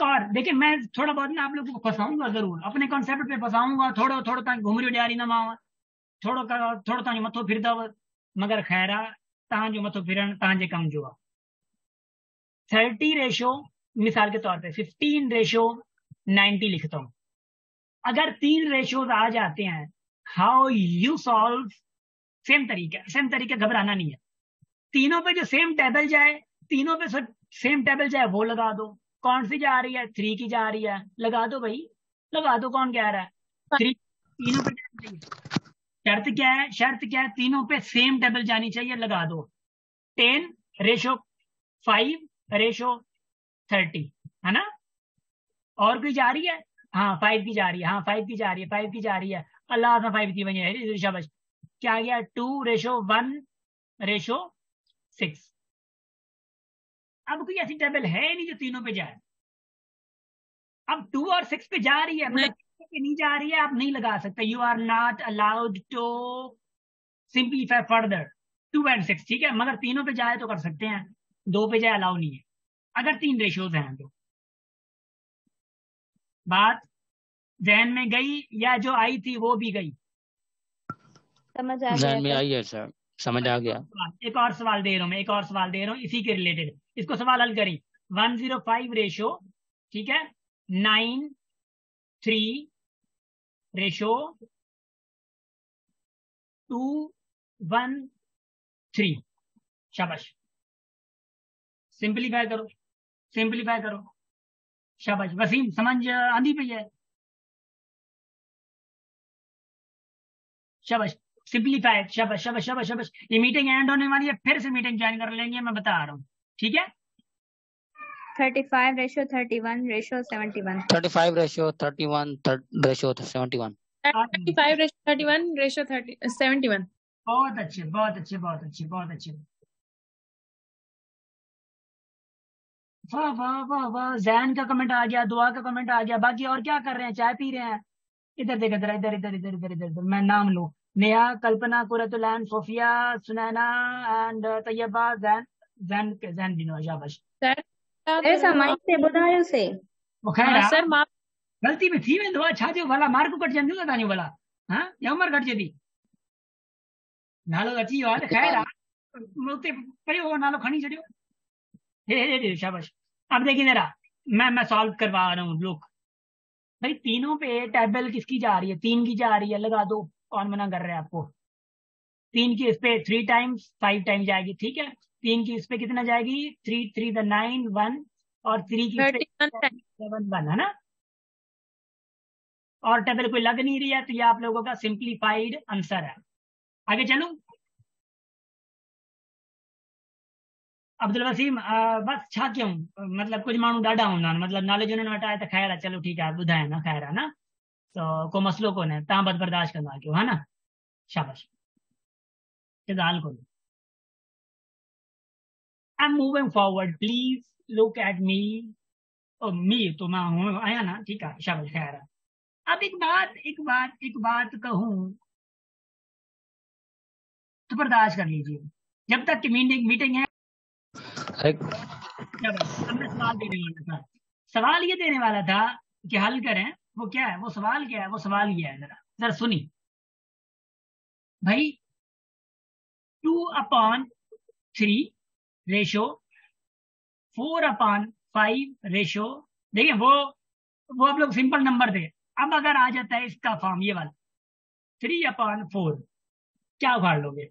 और देखिए, मैं थोड़ा बहुत ना आप लोगों को फंसाऊंगा जरूर, अपने कॉन्सेप्ट पे फंसाऊंगा, थोड़ा थोड़ा ताकि घुमरी डारी ना मावा, थोड़ा थोड़ा ताकि मथो फिरदा मगर खैरा तहां मथो फिरन तहां कम जो 30 रेशो, मिसाल के तौर पे 15:90 लिखता हूं। अगर 3 रेशोज आ जाते हैं, हाउ यू सॉल्व? सेम तरीका, घबराना नहीं है। तीनों पे जो सेम टेबल जाए, तीनों पे सेम टेबल जाए वो लगा दो। कौन सी जा रही है? 3 की जा रही है, लगा दो भाई, लगा दो। कौन कह रहा है? 3 तीनों पे जानी चाहिए। शर्त क्या है? शर्त क्या है? तीनों पे सेम टेबल जानी चाहिए, लगा दो। 10:5:30 है ना। और कोई जा रही है? हाँ 5 की जा रही है, हाँ 5 की जा रही है, 5 की जा रही है। अल्लाह 5 की बनी है, शाबाश। क्या आ गया? 2:1:6। अब कोई ऐसी टेबल है नहीं जो तीनों पे जाए। अब 2 और 6 पे जा रही है, मतलब पे नहीं जा रही है, आप नहीं लगा सकते। You are not allowed to simplify further 2 और 6, ठीक है, मगर तीनों पे जाए तो कर सकते हैं, 2 पे जाए अलाउ नहीं है, अगर 3 रेशियोज हैं तो। बात जहन में गई या जो आई थी वो भी गई? समझ आ जहन में गया आई है सर, समझ आ गया। एक और सवाल दे रहा हूं मैं, एक और सवाल दे रहा हूं इसी के रिलेटेड, इसको सवाल हल करी। 105 रेशो, ठीक है, 9:3 रेशो 2:1:3। शाबाश, सिंपलीफाई करो, सिंपलीफाई करो। शाबाश वसीम, समझ आंधी पई है? शाबाश, सिंपलीफाई। शाबाश शाबाश शाबाश शाबाश। ये मीटिंग एंड होने वाली है, फिर से मीटिंग ज्वाइन कर लेंगे, मैं बता रहा हूँ, ठीक है। 35:31:71 35:31:71 35:31:71 बहुत अच्छे बहुत अच्छे बहुत अच्छे बहुत अच्छे। वाह वाह वाह वाह, जैन का कमेंट आ गया, दुआ का कमेंट आ गया। बाकी और क्या कर रहे हैं? चाय पी रहे हैं? इधर देख, इधर इधर इधर इधर इधर इधर इधर, मैं नाम लूं। नेहा, कल्पना, कुरतुलैन, सोफिया, सुनैना एंड तैयबा, जैन जैन जैन बिनो, शाबाश। ऐसा माइक से बुधायो से वो खैर सर माफ गलती में थी में दुआ छा दियो भला, मार्क कट जंदू का तानी भला, हां या उम्र कट जदी नालो अची वाल खैर मुते पयो नालो खणी छड़ियो। हे शाबाश। अब देखिए जरा, मैं सॉल्व करवा रहा हूँ लोग। भाई तीनों पे टेबल किसकी जा रही है? 3 की जा रही है, लगा दो। कौन मना कर रहा है आपको? 3 की इस पे 3 टाइम्स 5 टाइम्स जाएगी, ठीक है। 3 की इस पे कितना जाएगी, 3 3 द 9 1 और 3 की 31 7 1 है ना। और टेबल कोई लग नहीं रही है, तो ये आप लोगों का सिंप्लीफाइड आंसर है। आगे चलूं। अब्दुल वसीम बस छा क्यों, मतलब कुछ माण्हू ॾाढा हूंदा आहिनि, मतलब नाले जो हटाए त ख़ैर आहे, चलो ठीकु आहे, ॿुधाए न ख़ैर आहे न, तो को मसलो कोन्हे, तव्हां बस बर्दाश्त कंदा कयो, है ना, शाबाश, कोई ॻाल्हि कोन्हे। I'm moving forward, please look at me। मी तो मैं हूँ आया ना, ठीक है, शाबाश, खैर है। अब एक बात कहूँ तो बर्दाश्त कर लीजिए, जब तक की मीटिंग है। अब मैं सवाल देने वाला था, सवाल ये देने वाला था कि हल करें, वो क्या है, वो सवाल क्या है, वो सवाल ये है, जरा जरा सुनी भाई, 2/3 रेशो 4/5 रेशो, देखिए वो आप लोग सिंपल नंबर थे। अब अगर आ जाता है इसका फॉर्म ये वाला 3/4, क्या उखाड़ लोगे?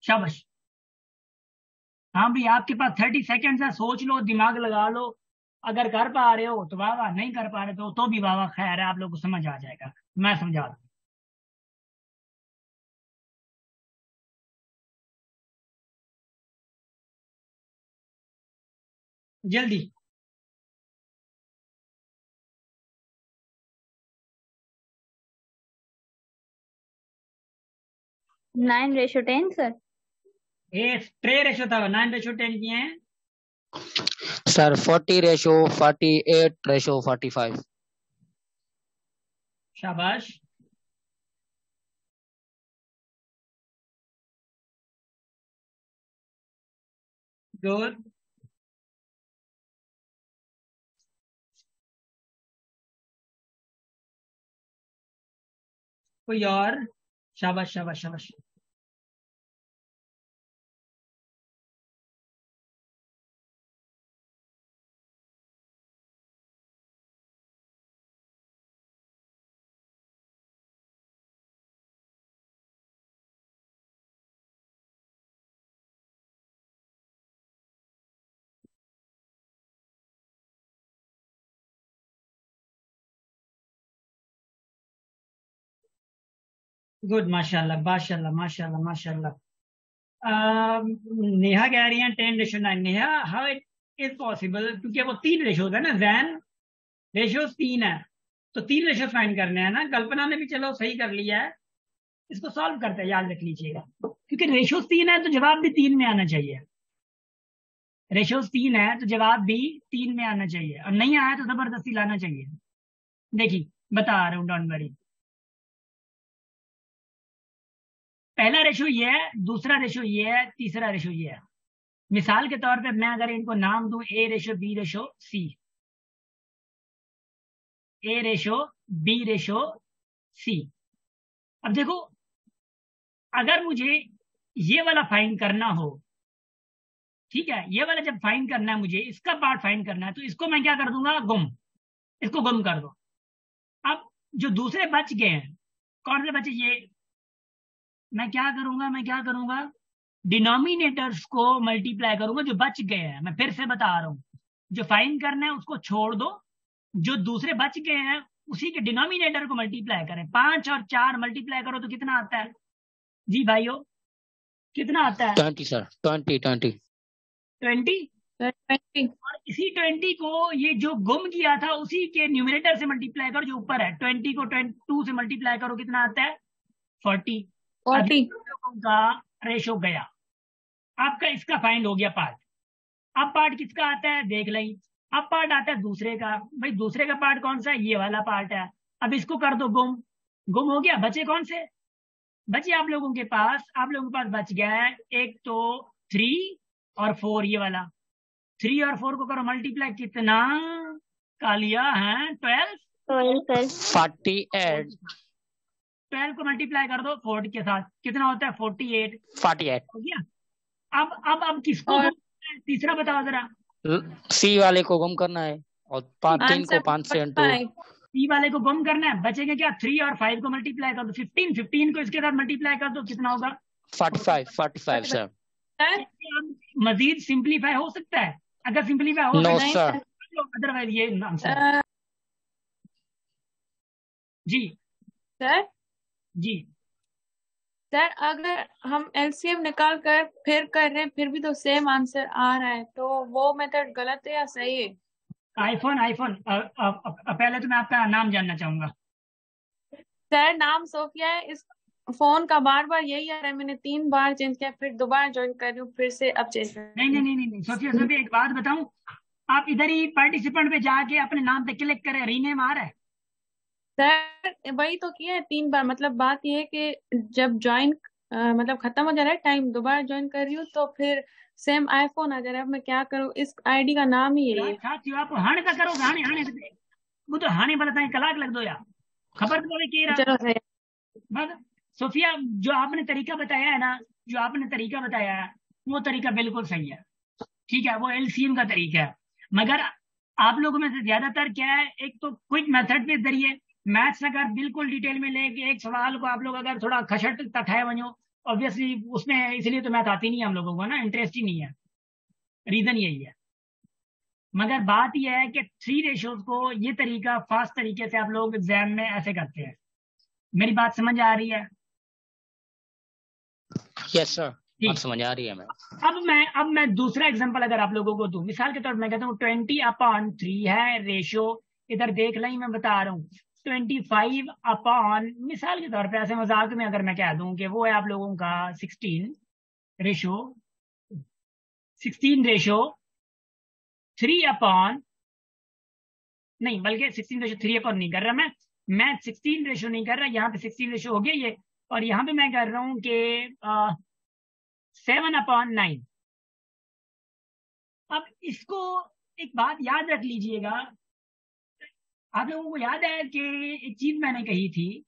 शाबाश, हाँ भाई, आपके पास 30 सेकेंड्स है, सोच लो, दिमाग लगा लो, अगर कर पा रहे हो तो वाह वाह, नहीं कर पा रहे तो भी वाह वाह, खैर है, आप लोग को समझ आ जाएगा, मैं समझा दूँ। जल्दी। 9:10 सर। ये 3 रेशो था, 9/10 किए हैं सर। 40:48:45। शाबाश, गुड, कोई और? शाबाश शाबाश शाबाश, गुड, माशाल्लाह माशाल्लाह माशाल्लाह माशाल्लाह। नेहा कह रही है 10:9। Neha, how it is possible, क्योंकि वो 3 रेशोज है ना, जैन रेशोज 3 है, तो 3 रेशोज फाइंड करने हैं ना। कल्पना ने भी चलो सही कर लिया है, इसको सॉल्व करते हैं, याद रख लीजिएगा, क्योंकि रेशोज 3 है तो जवाब भी 3 में आना चाहिए। रेशोज 3 है तो जवाब भी 3 में आना चाहिए, और नहीं आया तो जबरदस्ती लाना चाहिए। देखिए बता रहा हूँ, डोंट वरी। पहला रेशो ये है, दूसरा रेशो ये है, तीसरा रेशो ये है। मिसाल के तौर पे मैं अगर इनको नाम दूं A ratio B ratio C, A ratio B ratio C। अब देखो, अगर मुझे ये वाला फाइंड करना हो, ठीक है, ये वाला जब फाइंड करना है मुझे, इसका पार्ट फाइंड करना है, तो इसको मैं क्या कर दूंगा, गुम, इसको गुम कर दो। अब जो दूसरे बच गए हैं, कौन से बचे, ये मैं क्या करूंगा, डिनोमिनेटर्स को मल्टीप्लाई करूंगा, जो बच गए हैं। मैं फिर से बता रहा हूं, जो फाइंड करना है उसको छोड़ दो, जो दूसरे बच गए हैं उसी के डिनोमिनेटर को मल्टीप्लाई करें। 5 और 4 मल्टीप्लाई करो तो कितना आता है जी भाइयों, कितना आता है? 20 सर, 20। 20। और इसी 20 को ये जो गुम किया था उसी के न्यूमरेटर से मल्टीप्लाई करो, जो ऊपर है। 20 को 22 से मल्टीप्लाई करो, कितना आता है? 40 का रेशो गया। आपका इसका फाइंड हो गया पार्ट। अब पार्ट किसका आता है देख लें। अब पार्ट आता है दूसरे का। भाई दूसरे का पार्ट कौन सा है? ये वाला पार्ट है। अब इसको कर दो गुम, गुम हो गया। बचे कौन से? बचे आप लोगों के पास बच गया है एक तो 3 और 4, ये वाला। 3 और 4 को करो मल्टीप्लाई, कितना कालिया है? 12। 48। 12 को मल्टीप्लाई कर दो 40 के साथ, कितना होता है? 48 हो गया। अब किसको तीसरा बताओ जरा। सी वाले को गुम करना है, और 3 को 5 से इंटू सी वाले को गुम करना है, बचेंगे क्या, 3 और 5 को मल्टीप्लाई कर दो, 15, 15 को इसके साथ मल्टीप्लाई कर दो, कितना होगा 45 सर। सर मजीद सिंप्लीफाई हो सकता है, अगर सिंप्लीफाई हो नो नहीं सर। अदरवाइज ये आंसर जी सर जी। सर अगर हम एलसीएम निकाल कर फिर कर रहे हैं फिर भी तो सेम आंसर आ रहा है, तो वो मेथड गलत है या सही है? आईफोन पहले तो मैं आपका नाम जानना चाहूंगा। सर नाम सोफिया है, इस फोन का बार बार यही आ रहा है, मैंने 3 बार चेंज किया, फिर दोबारा ज्वाइन कर रही हूँ, फिर से अब चेंज कर नहीं रही नहीं हूँ। नहीं नहीं नहीं, सोफिया सोफिया एक बात बताऊं, आप इधर ही पार्टिसिपेंट पे जाके अपने नाम पे क्लिक करें, रीनेम आ रहा है। सर वही तो किया है 3 बार, मतलब बात ये है कि जब ज्वाइन मतलब खत्म हो जा रहा है टाइम, दोबारा ज्वाइन कर रही हूँ तो फिर सेम आईफोन आ जा रहा है। अब मैं क्या करूँ, इस आईडी का नाम ही यही यार है। साथियों, आप हाने का करो, हाने हाने से- वो तो हाने वाला कलाक लग दो यार, खबर तो के रहा चलो सही। बस। सोफिया, जो आपने तरीका बताया है ना, जो आपने तरीका बताया है, वो तरीका बिल्कुल सही है, ठीक है, वो एलसीएम का तरीका है। मगर आप लोगों में से ज्यादातर क्या है, एक तो क्विक मेथड के जरिए मैथ्स अगर बिल्कुल डिटेल में लेके एक सवाल को आप लोग अगर थोड़ा खसट तक है बनो, ऑब्वियसली उसमें, इसलिए तो मैथ आती नहीं है हम लोगों को ना, इंटरेस्ट ही नहीं है, रीजन यही है। मगर बात यह है कि 3 रेशियोज को ये तरीका फास्ट तरीके से आप लोग एग्जाम में ऐसे करते हैं। मेरी बात समझ आ रही है? यस सर, ठीक। बात समझ आ रही है मैं। अब मैं दूसरा एग्जांपल अगर आप लोगों को दूं, मिसाल के तौर पर मैं कहता हूँ 20/3 है रेशियो, इधर देख लें, मैं बता रहा हूँ 25 अपॉन, मिसाल के तौर पे ऐसे मजाक में अगर मैं कह दूं कि वो है आप लोगों का रेशियो 16/3 नहीं, बल्कि 16/3 नहीं कर रहा मैं 16 नहीं कर रहा, यहाँ पे 16 हो गया ये, और यहाँ पे मैं कर रहा हूँ कि 7/9। अब इसको एक बात याद रख लीजिएगा, आप लोगों को याद है कि एक चीज मैंने कही थी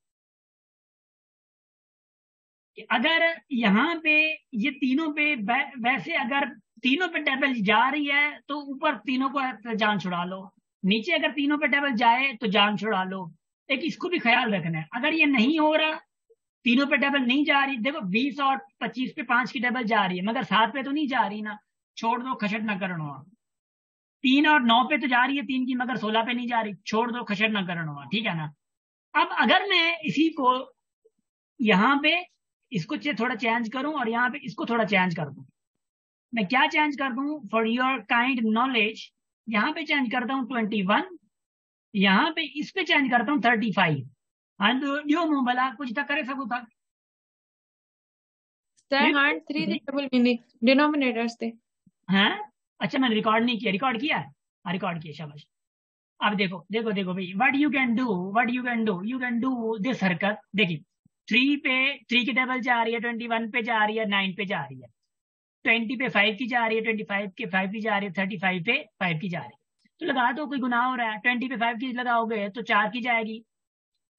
कि अगर यहाँ पे ये तीनों पे वैसे अगर तीनों पे टेबल जा रही है तो ऊपर तीनों को जान छुड़ा लो, नीचे अगर तीनों पे टेबल जाए तो जान छुड़ा लो। एक इसको भी ख्याल रखना है, अगर ये नहीं हो रहा, तीनों पे टेबल नहीं जा रही, देखो 20 और 25 पे 5 की टेबल जा रही है मगर 7 पे तो नहीं जा रही ना, छोड़ दो, खसट ना करना। 3 और 9 पे तो जा रही है 3 की, मगर 16 पे नहीं जा रही, छोड़ दो, खसट ना करना, ठीक है ना। अब अगर मैं इसी को यहाँ पे इसको थोड़ा चेंज करूं और यहाँ पे इसको थोड़ा चेंज कर दूं, मैं क्या चेंज कर दूं फॉर योर काइंड नॉलेज, यहाँ पे चेंज करता हूँ 21, यहाँ पे इस पे चेंज करता हूँ 35। हाँ जो मुंह भला कुछ तक करे सकूँ था। सर हाँ 3 डबल मीनिंग डिनोमिनेटर्स थे। हाँ अच्छा, मैंने रिकॉर्ड नहीं किया, रिकॉर्ड किया है, हाँ रिकॉर्ड किया, शाबाश। अब देखो देखो देखो भाई, यू कैन डू दिस हरकत, देखिए 3 की टेबल जा रही है, 21 पे जा रही है, 9 पे जा रही है, 20 पे 5 की जा रही है, 25 के 5 की जा रही है, 35 पे 5 की जा रही है, तो लगा दो, कोई गुनाह हो रहा है। 20 पे 5 की लगाओगे तो 4 की जाएगी,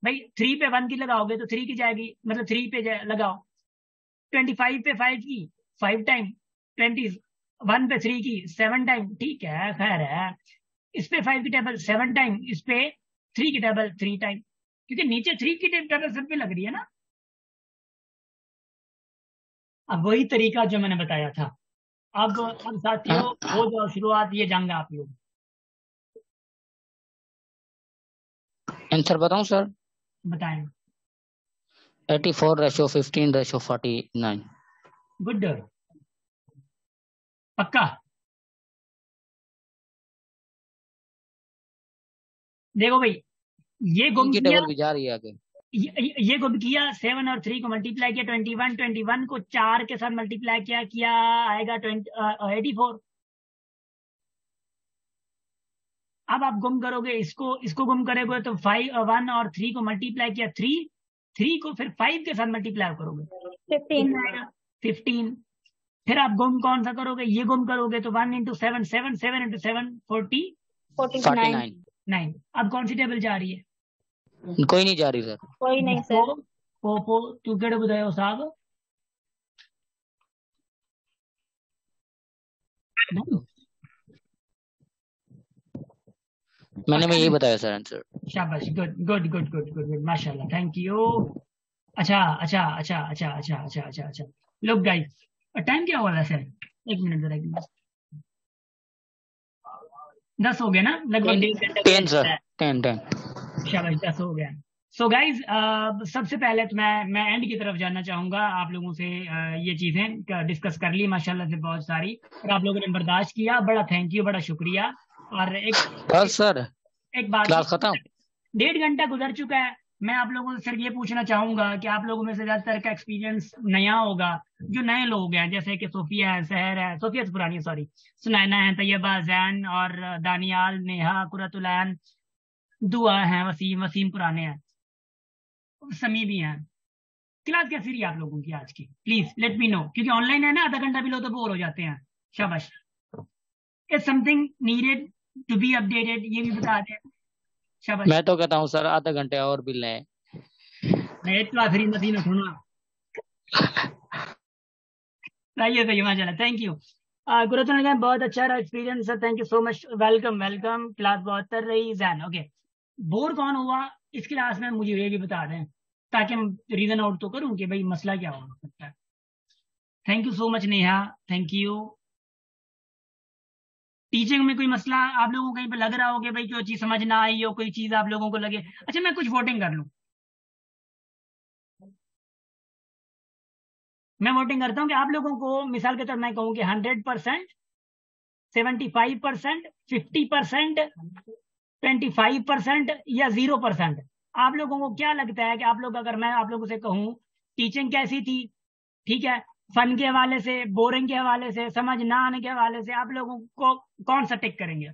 भाई 3 पे 1 की लगाओगे तो 3 की जाएगी, मतलब 3 पे लगाओ। 25 पे 5 की 5 टाइम, 21 पे 3 की 7 टाइम, ठीक है, खैर है। इस पे 5 की टेबल 7 टाइम, इस पे 3 की टेबल 3 टाइम, क्योंकि नीचे 3 की टेबल सब पे लग रही है ना। अब वही तरीका जो मैंने बताया था, अब साथियों हो जाओ शुरुआत, ये जंग आप लोग। आंसर बताऊं सर? बताएं। 84/15/49। गुड, पक्का? देखो भाई, ये गुम की किया, टेबल भी जा रही है आगे। ये गुम किया, 7 और 3 को मल्टीप्लाई किया 21 को 4 के साथ मल्टीप्लाई किया किया आएगा 84। अब आप गुम करोगे इसको गुम करोगे तो 1 और 3 को मल्टीप्लाई किया 3 को फिर 5 के साथ मल्टीप्लाई करोगे 15 15। फिर आप गुम कौन सा करोगे, ये गुम करोगे तो 1 इंटू 7 7 7 इंटू 7 49 49। अब कौन सी टेबल जा रही है? कोई नहीं जा रही सर। कोई नहीं सर। पोपो तू केड़े बुधायो साहब? नहीं? मैंने यही बताया सर आंसर। शाबाश, good good good good good good, माशाल्लाह, थैंक यू। अच्छा अच्छा अच्छा अच्छा अच्छा अच्छा अच्छा अच्छा, लुक गाइस, टाइम क्या हुआ वैसे? एक मिनट जरा, 10 हो गया ना, लगभग 1.5 घंटा 10 सर, 10। शाबाश, 10 हो गया। सो गाइज, सबसे पहले तो मैं एंड की तरफ जाना चाहूंगा। आप लोगों से ये चीजें डिस्कस कर ली माशाल्लाह से बहुत सारी, और आप लोगों ने बर्दाश्त किया, बड़ा थैंक यू, बड़ा शुक्रिया। और बस सर, एक बात, क्लास खत्म। 1.5 घंटा गुजर चुका है। मैं आप लोगों से सिर्फ ये पूछना चाहूंगा कि आप लोगों में से ज्यादातर का एक्सपीरियंस नया होगा। जो नए लोग हैं, जैसे कि सोफिया है, सहर है, सोफिया तो पुरानी, सॉरी, सुनैना है, तैयबा, जैन और दानियाल, नेहा, कुरतुलैन, दुआ है, वसीम, वसीम पुराने हैं, समी भी हैं। क्लास कैसी रही आप लोगों की आज की? प्लीज लेट मी नो, क्योंकि ऑनलाइन है ना, आधा घंटा भी लो तो बोर हो जाते हैं। शाबाश, is something needed to be updated, ये भी बता दें। शाबाश, मैं तो कहता हूँ सर आधा घंटे और भी लें। मैं एक क्लास रही मसीह में सुना। सही है माशाल्लाह, थैंक यू। गुरुतन का बहुत अच्छा रहा experience sir, thank you so much, welcome welcome. Class बहुत कर रही जैन, ओके। बोर कौन हुआ इस क्लास में, मुझे ये भी बता दें, ताकि हम रीजन आउट तो करूं कि भाई मसला क्या हो सकता है। Thank you so much Neha, thank you. Teaching में कोई मसला आप लोगों को कहीं पे लग रहा हो कि भाई कोई चीज समझ ना आई हो, कोई चीज आप लोगों को लगे? अच्छा, मैं कुछ वोटिंग कर लूं, मैं वोटिंग करता हूँ कि आप लोगों को, मिसाल के तौर मैं कहूँ कि 100%, 75%, 50%, 25% या 0%, आप लोगों को क्या लगता है कि आप लोग, अगर मैं आप लोगों से कहूँ टीचिंग कैसी थी, ठीक है, फन के हवाले से, बोरिंग के हवाले से, समझ ना आने के हवाले से, आप लोगों को कौन सा टिक करेंगे?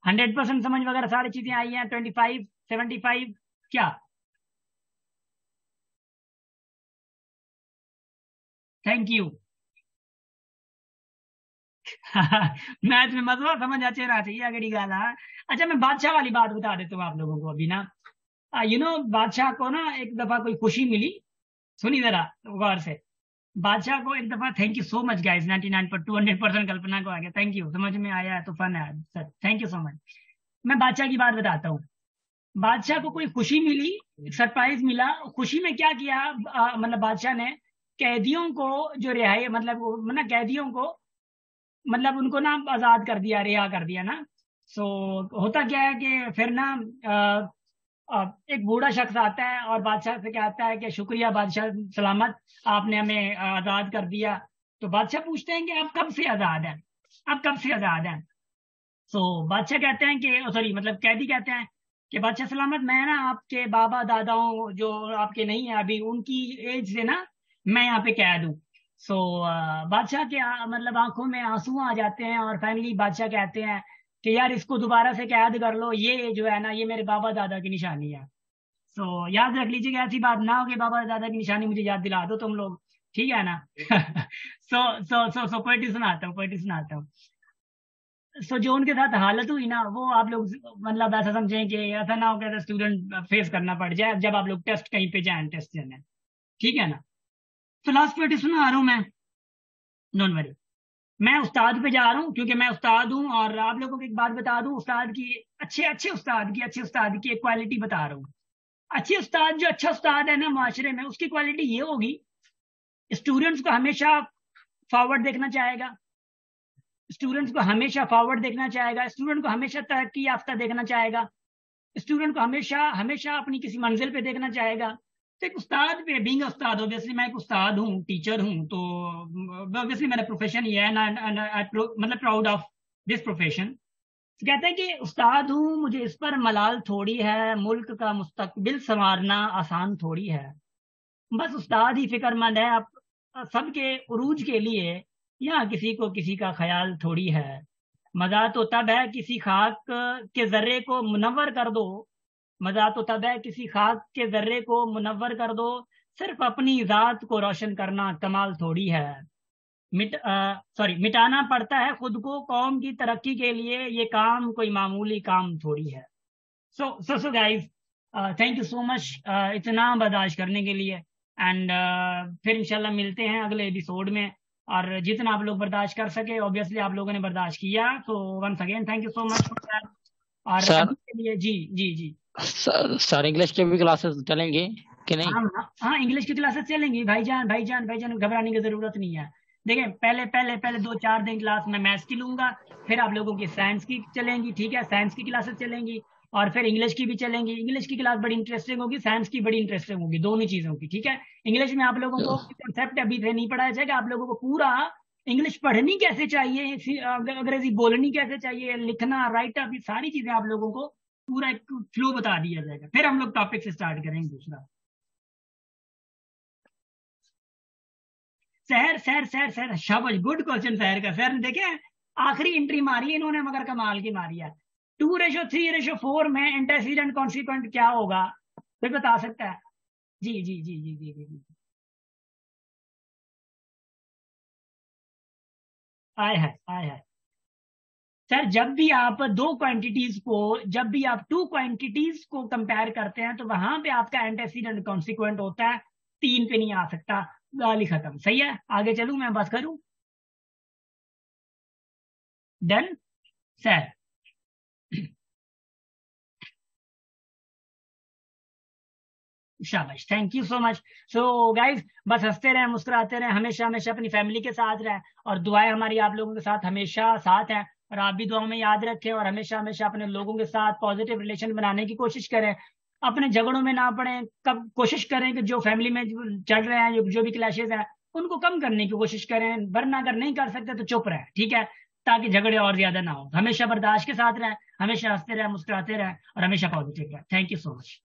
100% समझ वगैरह सारी चीजें आई हैं, 25, 75, क्या? Thank you. मैथ में मजबूत समझ अच्छे रहा चाहिए, अगली गाल। हाँ, अच्छा, मैं बादशाह वाली बात बता देता हूँ आप लोगों को अभी ना। बादशाह को ना एक दफा कोई खुशी मिली, सुनी जरा गौर से। बादशाह को एक दफा, thank you so much guys, 99 पर 200% कल्पना को आ गया, थैंक यू, समझ में आया तो फन है sir, thank you so much. मैं बादशाह की बात बताता हूँ। बादशाह को कोई खुशी मिली, सरप्राइज मिला। खुशी में क्या किया, मतलब बादशाह ने कैदियों को, जो रिहाई, मतलब कैदियों को, मतलब उनको ना आजाद कर दिया, रिहा कर दिया ना। सो होता क्या है कि फिर ना एक बूढ़ा शख्स आता है और बादशाह से कहता है कि शुक्रिया बादशाह सलामत, आपने हमें आजाद कर दिया। तो बादशाह पूछते हैं कि आप कब से आजाद हैं, आप कब से आजाद हैं? सो बादशाह कहते हैं कि, सॉरी, मतलब कैदी कहते हैं कि बादशाह सलामत, मैं ना आपके बाबा दादाओं, जो आपके नहीं है अभी, उनकी एज से ना मैं यहाँ पे कैद हूँ। सो बादशाह के मतलब आंखों में आंसू आ जाते हैं, और फाइनली बादशाह कहते हैं कि यार इसको दोबारा से कैद कर लो, ये जो है ना, ये मेरे बाबा दादा की निशानी है। सो याद रख लीजिएगा, ऐसी बात ना हो कि बाबा दादा की निशानी मुझे याद दिला दो तुम लोग, ठीक है ना? सो पोएट्री सुनाता हूँ, पोएट्री सुनाता हूँ। सो जो उनके साथ हालत हुई ना, वो आप लोग मतलब ऐसा समझें कि ऐसा ना हो कि स्टूडेंट फेस करना पड़ जाए जब आप लोग टेस्ट कहीं पे जाए, टेस्ट देने, ठीक है ना? तो लास्ट पोएट्री सुना रहा हूँ मैं, डोंट वरी। मैं उस्ताद पे जा रहा हूँ क्योंकि मैं उस्ताद हूँ, और आप लोगों को एक बात बता दूं, उस्ताद की, अच्छे अच्छे उस्ताद की एक क्वालिटी बता रहा हूँ। अच्छे उस्ताद, जो अच्छा उस्ताद है ना माशरे में, उसकी क्वालिटी ये होगी, स्टूडेंट्स को हमेशा फॉरवर्ड देखना चाहेगा, स्टूडेंट्स को हमेशा फॉरवर्ड देखना चाहेगा, स्टूडेंट को हमेशा तरक्की याफ्ता देखना चाहेगा, स्टूडेंट को हमेशा हमेशा अपनी किसी मंजिल पे देखना चाहेगा। तो एक उस्ताद पे, बीइंग उस्ताद, ऑब्वियसली मैं एक उस्ताद हूँ, टीचर हूँ, तो ऑब्वियसली मेरा प्रोफेशन ये है ना, मतलब प्राउड ऑफ दिस प्रोफेशन। तो कहते हैं कि उस्ताद हूँ, मुझे इस पर मलाल थोड़ी है, मुल्क का मुस्तकबिल संवारना आसान थोड़ी है। बस उस्ताद ही फिक्रमंद है आप सबके उरूज के लिए, यहाँ किसी को किसी का ख्याल थोड़ी है। मजा तो तब है किसी खाक के जर्रे को मुनव्वर कर दो, मजा तो तब है किसी खाक के जर्रे को मुनव्वर कर दो, सिर्फ अपनी जात को रोशन करना कमाल थोड़ी है। मिटाना पड़ता है खुद को कौम की तरक्की के लिए, ये काम कोई मामूली काम थोड़ी है। So guys, thank you so much इतना बर्दाश्त करने के लिए, एंड फिर इंशाल्लाह मिलते हैं अगले एपिसोड में। और जितना आप लोग बर्दाश्त कर सके, ऑब्वियसली आप लोगों ने बर्दाश्त किया, तो once again thank you so much for that. और सर अभी के लिए जी जी जी सर इंग्लिश के भी क्लासेस चलेंगे कि नहीं? हाँ इंग्लिश की क्लासेस चलेंगी भाईजान, भाईजान भाईजान घबराने की जरूरत नहीं है। देखिए पहले पहले पहले 2-4 दिन क्लास में मैथ्स की लूंगा, फिर आप लोगों की साइंस की चलेंगी, ठीक है, साइंस की क्लासेस चलेंगी, और फिर इंग्लिश की भी चलेंगी। इंग्लिश की क्लास बड़ी इंटरेस्टिंग होगी, साइंस की बड़ी इंटरेस्टिंग होगी, दोनों चीजों की, ठीक है। इंग्लिश में आप लोगों को कॉन्सेप्ट अभी से नहीं पढ़ाया जाएगा, आप लोगों को पूरा इंग्लिश पढ़नी कैसे चाहिए, अंग्रेजी बोलनी कैसे चाहिए, लिखना, राइट अप, ये सारी चीजें आप लोगों को पूरा एक फ्लो बता दिया जाएगा। फिर हम लोग टॉपिक से स्टार्ट करेंगे दूसरा। शहर शहर शहर शहर, शाबाश, गुड क्वेश्चन। शहर का, शहर ने देखे आखिरी एंट्री मारी है इन्होंने, मगर कमाल की मारी है। 2:3:4 में एंटेसीडेंट कॉन्सिक्वेंट क्या होगा, कोई बता सकता है? जी जी जी जी जी जी जी। आए है, आए है। सर जब भी आप टू क्वांटिटीज को कंपेयर करते हैं तो वहां पे आपका एंटेसीडेंट कॉन्सिक्वेंट होता है, 3 पे नहीं आ सकता। गाली खत्म। सही है, आगे चलूं मैं, बात करूं? Done sir. शाबाश, thank you so much. So guys, बस हंसते रहें, मुस्कुराते रहें, हमेशा हमेशा अपनी फैमिली के साथ रहें, और दुआएं हमारी आप लोगों के साथ हमेशा साथ हैं, और आप भी दुआ में याद रखें, और हमेशा हमेशा अपने लोगों के साथ पॉजिटिव रिलेशन बनाने की कोशिश करें, अपने झगड़ों में ना पड़े। कब कोशिश करें कि जो फैमिली में जो चल रहे हैं, जो भी क्लैशेज हैं, उनको कम करने की कोशिश करें, वरना अगर नहीं कर सकते तो चुप रहें, ठीक है, ताकि झगड़े और ज्यादा ना हो। हमेशा बर्दाश्त के साथ रहें, हमेशा हंसते रहें, मुस्कुराते रहें, और हमेशा पॉजिटिव रहें। Thank you so much.